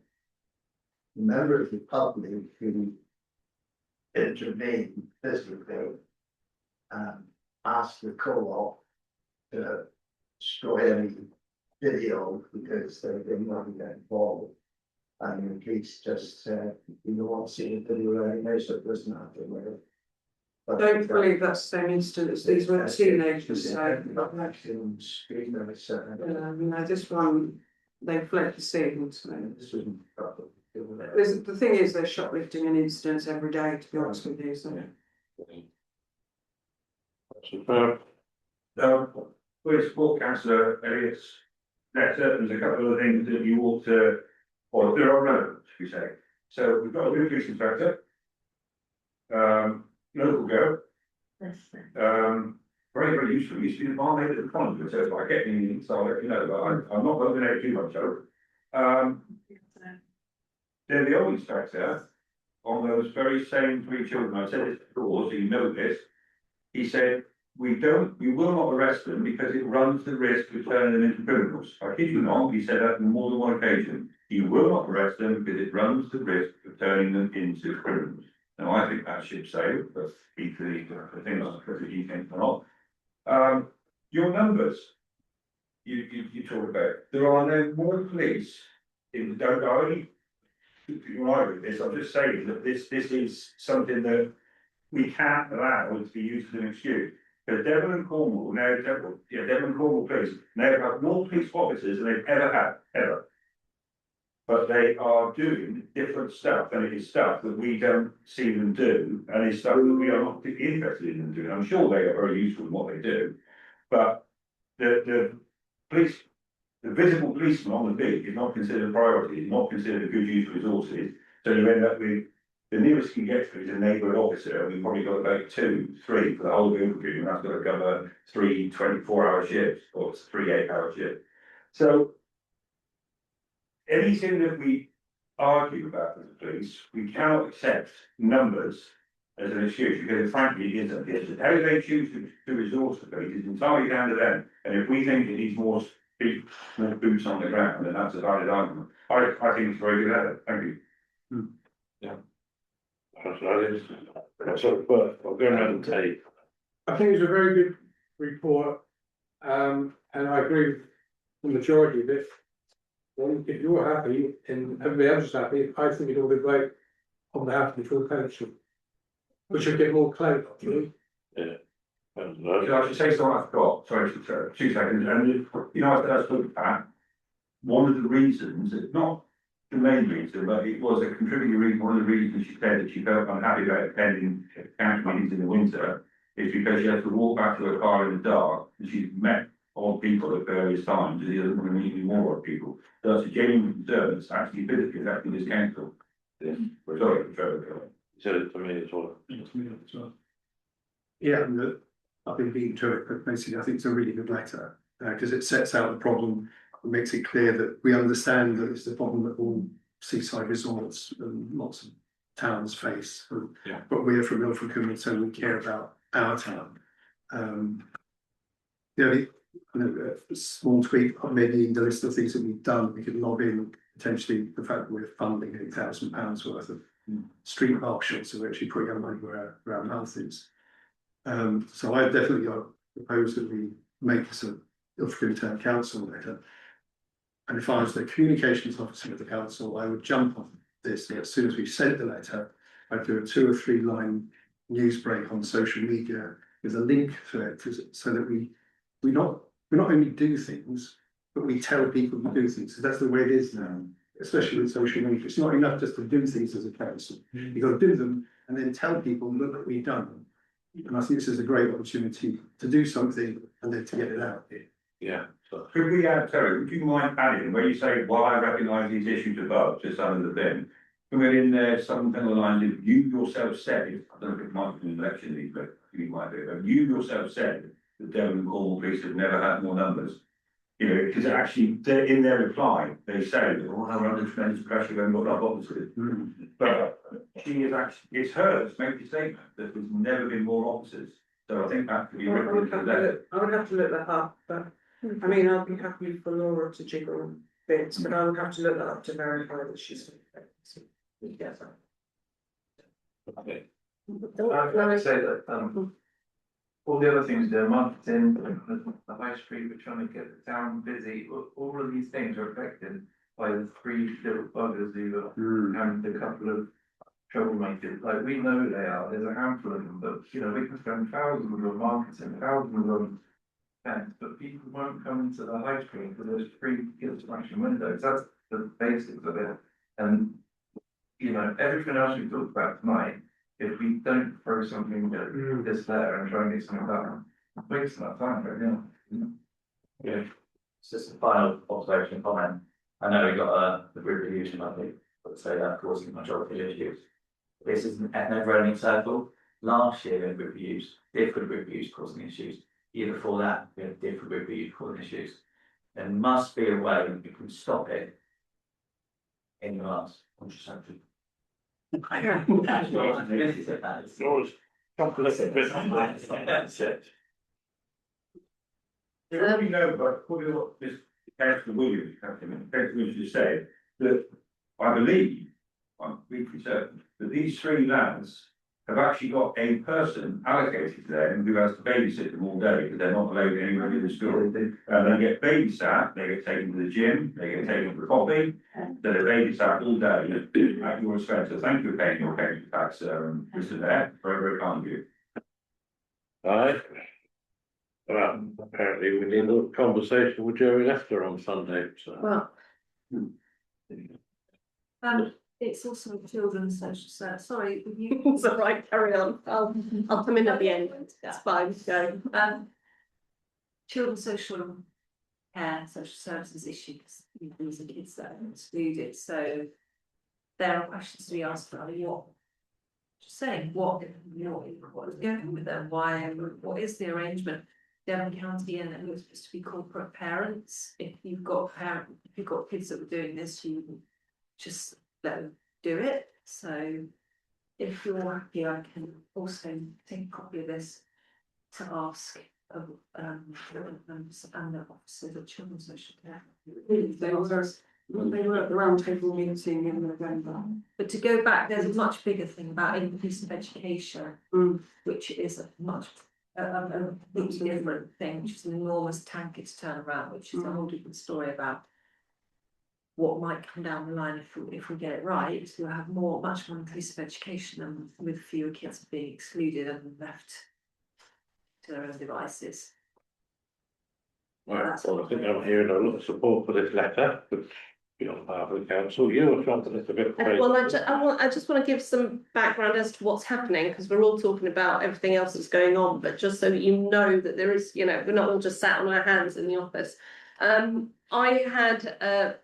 The member of the public who intervened physically asked the co-op to destroy any video because they didn't want to get involved. And the police just said, you don't want to see the video anyway, so it doesn't happen with it. I don't believe that's the same instance. These were teenagers, so. This one, they fled the scene, so. The thing is, they're shoplifting and incidents every day, to be honest with you, so. With sport councillor Elliott's letter, there's a couple of things that you ought to, or there are relevant, should we say. So we've got a new police inspector, local girl, very, very useful. Used to be the barmaid at the convent, so if I get anything, so I'll let you know, but I'm not going to too much over. Then the old inspector, on those very same 3 children, I said this before, so you know this, he said, we will not arrest them because it runs the risk of turning them into criminals. I kid you not, he said that on more than one occasion. You will not arrest them because it runs the risk of turning them into criminals. Now, I think that ship sailed, but equally, the things that he think are not. Your numbers. You talk about, there are no more police in, don't only. You're right with this, I'm just saying that this is something that we can't allow to be used as an excuse. But Devon and Cornwall now, Devon and Cornwall police now have more police officers than they've ever had, ever. But they are doing different stuff, and it is stuff that we don't see them do, and it's stuff that we are not particularly interested in them doing. I'm sure they are very useful in what they do, but the police, the visible policeman on the beat is not considered a priority, is not considered a good use of resources. So you end up with the nearest you can get to is a neighbourhood officer, and we've probably got about 2, 3 for the whole of infantry, and that's got to cover 3 24-hour shifts or 3 8-hour shifts. So anything that we argue about with the police, we cannot accept numbers as an excuse, because frankly it isn't. How they choose to resource the police is entirely down to them. And if we think it needs more boots on the ground, then that's a valid argument. I think it's very good at it. Thank you. Yeah. That's sort of, but I'll go around and take. I think it's a very good report, and I agree with the majority of it. Well, if you're happy and everybody else is happy, I think it ought to be great on behalf of the full council. Which will get more clout, actually. Yeah. Can I just say something I forgot? Sorry, 2 seconds. And you know, I spoke at one of the reasons, not the main reason, but it was a contributing reason. One of the reasons she said that she felt unhappy about attending council meetings in the winter is because she has to walk back to her car in the dark, and she's met odd people at various times, and she doesn't want to meet any more odd people. So that's a genuine concern. It's actually physically affecting this council. We're sorry, Trevor. Said it to me as well. Yeah, and I've been beaten to it, but basically I think it's a really good letter, because it sets out the problem, it makes it clear that we understand that it's a problem that all seaside resorts and lots of towns face. Yeah. But we're from Ilford Coombe, so we care about our town. The only a small tweak, maybe in the list of things that we've done, we could lob in potentially the fact that we're funding £8,000 worth of street marshals, so we're actually putting our money where our mouth is. So I definitely propose that we make this a Ilford Town Council letter. And if I was the communications officer of the council, I would jump on this as soon as we sent the letter. I'd do a 2 or 3 line news break on social media with a link to it, so that we not only do things, but we tell people to do things. So that's the way it is now, especially with social media. It's not enough just to do things as a council. You've got to do them and then tell people, look what we've done. And I think this is a great opportunity to do something and then to get it out here. Yeah. So. Could we add, Terry, would you mind adding, where you say, while I recognise these issues above, just under the bin, can we in there something along the lines of, you yourself said, I don't know if it might be an election lead, but you might do, but you yourself said that Devon and Cornwall police have never had more numbers. You know, because actually, in their reply, they say that we're under tremendous pressure, we haven't got enough officers. But she is actually, it's her that's made the statement that there's never been more officers. So I think that could be written into that. I would have to look that up, but I mean, I'll be happy for Laura to jiggle bits, but I would have to look that up to verify that she's. Yes. Okay. I'd say that, all the other things, the marketing, the high street, we're trying to get the town busy, all of these things are affected by the 3 little buggers who and a couple of troublemakers. Like, we know they are, there's a handful of them, but you know, we can spend thousands on marketing, thousands on events, but people won't come to the high street because there's 3 kids smashing windows. That's the basics of it. And you know, everything else we talked about tonight, if we don't throw something this there and try and get something done, waste that time, right? Yeah. It's just a final observation comment. I know we got the group reviews, and I think I would say that causing the majority of issues. This is a never-ending circle. Last year, we had group reviews, different group reviews causing issues. Year before that, we had different group reviews causing issues. There must be a way that we can stop it in the last contraception. Yours, complicit bit. That's it. We know, but according to what this Councillor Williams, just said, that I believe, I'm weakly certain, that these 3 lads have actually got a person allocated to them who has to babysit them all day, because they're not allowed anywhere near the school. And they get babysat, they get taken to the gym, they get taken for coffee, so they're babysat all day at your expense. So thank you for paying your council tax, Mr. Mayor, very, very kind of you. Aye. Well, apparently we need a little conversation with Jerry Lester on Sunday, so. Well, It's also a children's social service, sorry, would you? it's all right, carry on. I'll come in at the end. It's fine, go. Children's social care, social services issues, these are kids that are excluded, so there are questions to be asked about what, just saying, what is going on with them, why, what is the arrangement? Devon County and it was supposed to be corporate parents, if you've got kids that were doing this, you wouldn't just let them do it, so if you're happy, I can also take a copy of this to ask and the officers of children's social care. They were at the round table meeting in November. But to go back, there's a much bigger thing about inclusive education, which is a much completely different thing, which is an enormous tanker to turn around, which is a whole different story about what might come down the line if we get it right. We'll have much more inclusive education and with fewer kids being excluded and left to their own devices. Right, well, I think I'm hearing a lot of support for this letter, which on behalf of the council, you were trying to a bit. Well, I just want to give some background as to what's happening, because we're all talking about everything else that's going on, but just so that you know that there is, we're not all just sat on our hands in the office. I had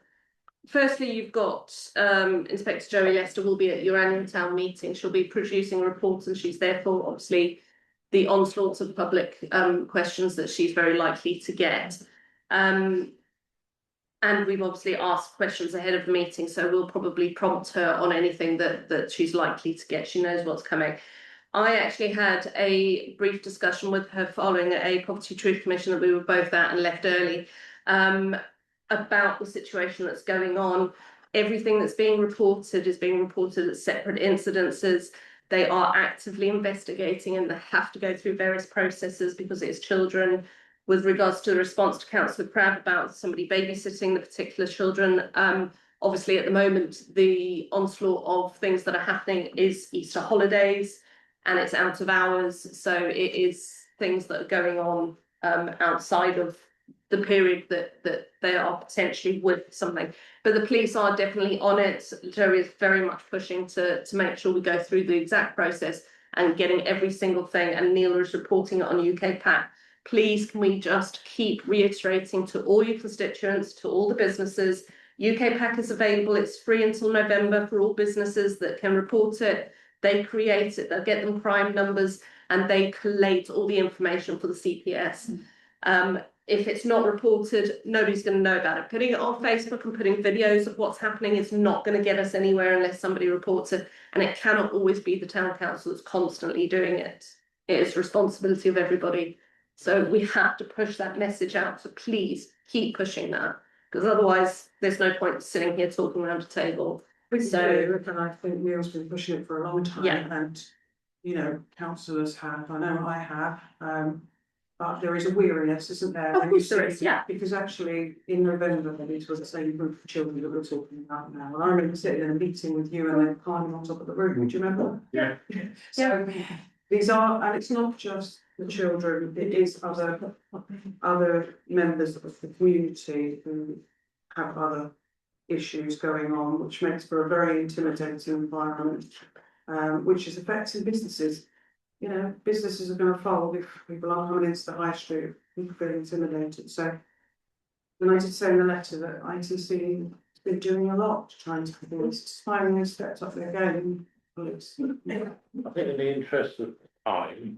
firstly, you've got Inspector Joey Lester will be at your annual town meeting. She'll be producing reports, and she's therefore obviously the onslaughts of public questions that she's very likely to get. And we've obviously asked questions ahead of the meeting, so we'll probably prompt her on anything that she's likely to get. She knows what's coming. I actually had a brief discussion with her following a Property Truth Commission that we were both at and left early, about the situation that's going on. Everything that's being reported is being reported as separate incidences. They are actively investigating and they have to go through various processes because it's children. With regards to the response to Councillor Crabb about somebody babysitting the particular children, obviously at the moment the onslaught of things that are happening is Easter holidays and it's out of hours, so it is things that are going on outside of the period that they are potentially with something. But the police are definitely on it. Jerry is very much pushing to make sure we go through the exact process and getting every single thing, and Neil is reporting it on UK PAC. Please, can we just keep reiterating to all your constituents, to all the businesses, UK PAC is available, it's free until November for all businesses that can report it. They create it, they'll get them prime numbers, and they collate all the information for the CPS. If it's not reported, nobody's going to know about it. Putting it on Facebook and putting videos of what's happening is not going to get us anywhere unless somebody reports it, and it cannot always be the town council that's constantly doing it. It is responsibility of everybody. So we have to push that message out, so please keep pushing that, because otherwise there's no point sitting here talking around a table. So, and I think Neil's been pushing it for a long time, Yeah. and councillors have, I know I have, but there is a weariness, isn't there? Of course there is, yeah. Because actually in November, it was the same group of children that we're talking about now, and I remember sitting in a meeting with you and then climbing on top of the roof, do you remember? Yeah. So these are, and it's not just the children, it is other members of the community who have other issues going on, which makes for a very intimidating environment, which is affecting businesses. Businesses are going to fold if people are coming into the high street, people feel intimidated. So, and I did say in the letter that ITC has been doing a lot to try and tackle this, finally they stepped up their game. I think in the interest of time,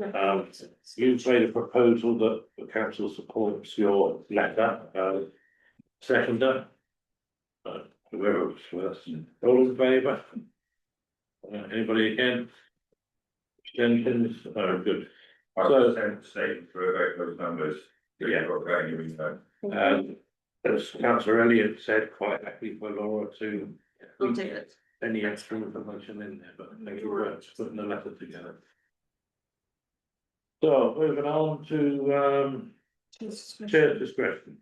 you've made a proposal that the council supports your letter, seconder. Whoever was first, all in favour? Anybody again? Abstentions? Oh, good. So, send a statement for about those numbers. As Councillor Elliott said, quite happy for Laura to. I'll do it. any extra information in there, but thank you for putting the letter together. So moving on to chair's discretion.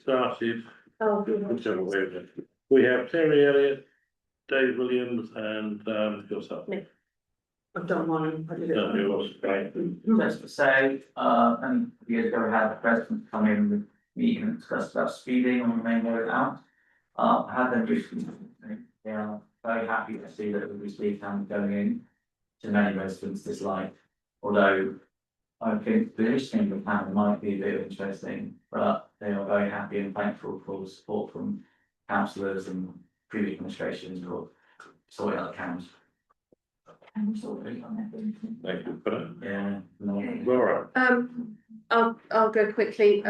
Started, whichever way it is. We have Terry Elliott, Dave Williams and yourself. I've done mine, I did it. Done yours, right. Just to say, and years ago, we had the president come in with me and discuss about speeding on the main road out. I had them recently, they are very happy to see that there will be speed cameras going in to many residents this light. Although I think the listening of the camera might be a bit interesting, but they are very happy and thankful for the support from councillors and previous administrations for sorting out the cameras. Thank you for that. Yeah. Laura. I'll go quickly.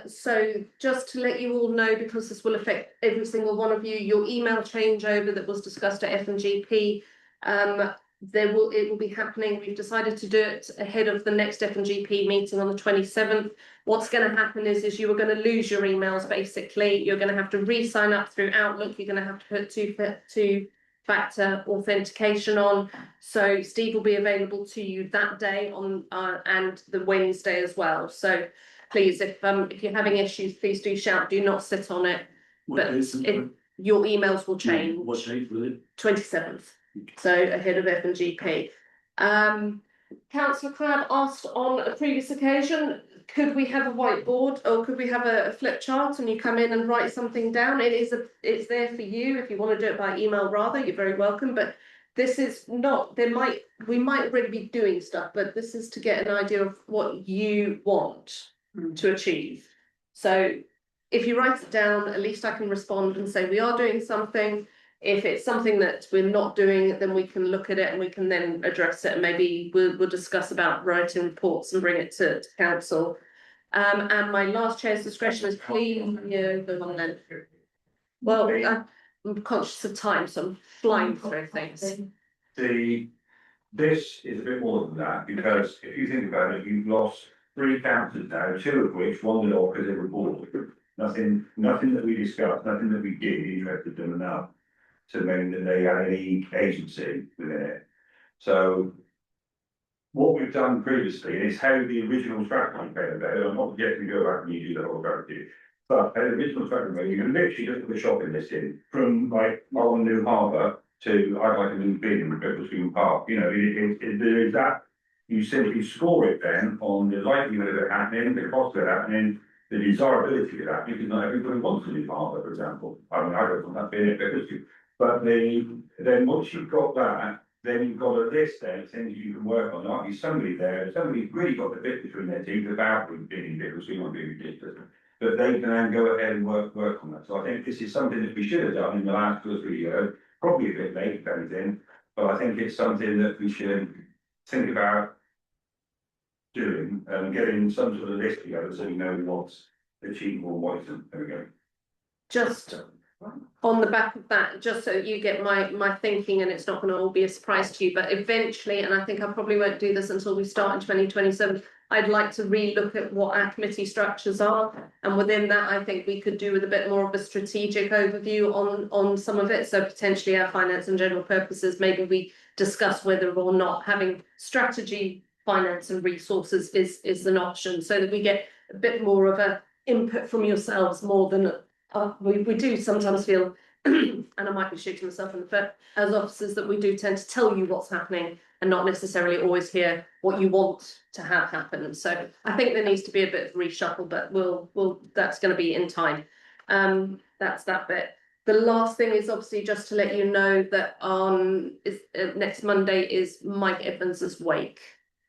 So just to let you all know, because this will affect every single one of you, your email changeover that was discussed at F&GP, it will be happening. We've decided to do it ahead of the next F&GP meeting on the 27th. What's going to happen is you are going to lose your emails. Basically, you're going to have to re-sign up through Outlook. You're going to have to put two-factor authentication on. So Steve will be available to you that day on and the Wednesday as well. So please, if you're having issues, please do shout. Do not sit on it. But your emails will change. What date will it? 27th. So ahead of F&GP. Councillor Crabb asked on a previous occasion, could we have a whiteboard or could we have a flip chart and you come in and write something down? It's there for you. If you want to do it by email rather, you're very welcome. But this is not, we might already be doing stuff, but this is to get an idea of what you want to achieve. So if you write it down, at least I can respond and say we are doing something. If it's something that we're not doing, then we can look at it and we can then address it. And maybe we'll discuss about writing reports and bring it to council. And my last chair's discretion is please, go on then. Well, I'm conscious of time, so I'm flying through things. This is a bit more than that, because if you think about it, you've lost 3 councillors now, 2 of which wandered off because they were bored. Nothing that we discussed, nothing that we did interested them enough to mean that they had any agency within it. So what we've done previously is how the original strategy came about. I'm not suggesting go back and you do the whole strategy, but how the original strategy, you can literally just put the shopping list in from like on New Harbour to I'd like a new bin in Bicklesfield Park. You know, there is that. You simply score it then on the likelihood of it happening, the cost of it happening, the desirability of that, because not everybody wants a new Harbour, for example. I mean, I don't want that bin in Bicklesfield. But then once you've got that, then you've got a list there of things you can work on. Like somebody there, somebody's really got the bit between their teeth about being because we want to be ridiculous. But they can then go ahead and work on that. So I think this is something that we should have done in the last 2 or 3 years, probably a bit late if anything, but I think it's something that we should think about doing and getting some sort of list together so we know what's achievable and what isn't. There we go. Just on the back of that, just so you get my thinking and it's not going to all be a surprise to you, but eventually, and I think I probably won't do this until we start in 2027, I'd like to re-look at what our committee structures are, and within that I think we could do with a bit more of a strategic overview on some of it. So potentially our finance and general purposes, maybe we discuss whether or not having strategy, finance and resources is an option, so that we get a bit more of a input from yourselves more than we do sometimes feel, and I might be shooting myself in the foot, as officers, that we do tend to tell you what's happening and not necessarily always hear what you want to have happen. So I think there needs to be a bit of reshuffle, but that's going to be in time. That's that bit. The last thing is obviously just to let you know that next Monday is Mike Evans's wake.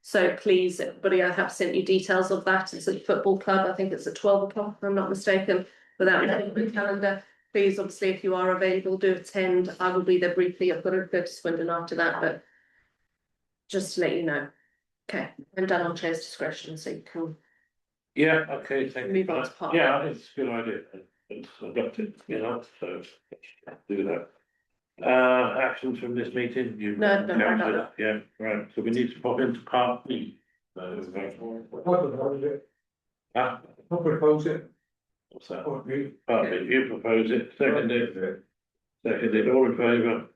So please, everybody, I have sent you details of that. It's at football club. I think it's at 12 o'clock, if I'm not mistaken. Without looking at the calendar, please, obviously, if you are available, do attend. I will be there briefly. I've got to go to Swindon after that, but just to let you know. Okay, I'm done on chair's discretion, so you can. Yeah, okay, thank you. Move on to part. Yeah, it's a good idea. It's adopted, so do that. Actions from this meeting? No. Yeah, right, so we need to pop into part B. I propose it. I propose it. What's that? Part B, you propose it, seconded, all in favour,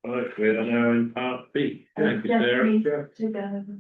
Okay, I know in part B. Thank you, Just Sarah. need to go.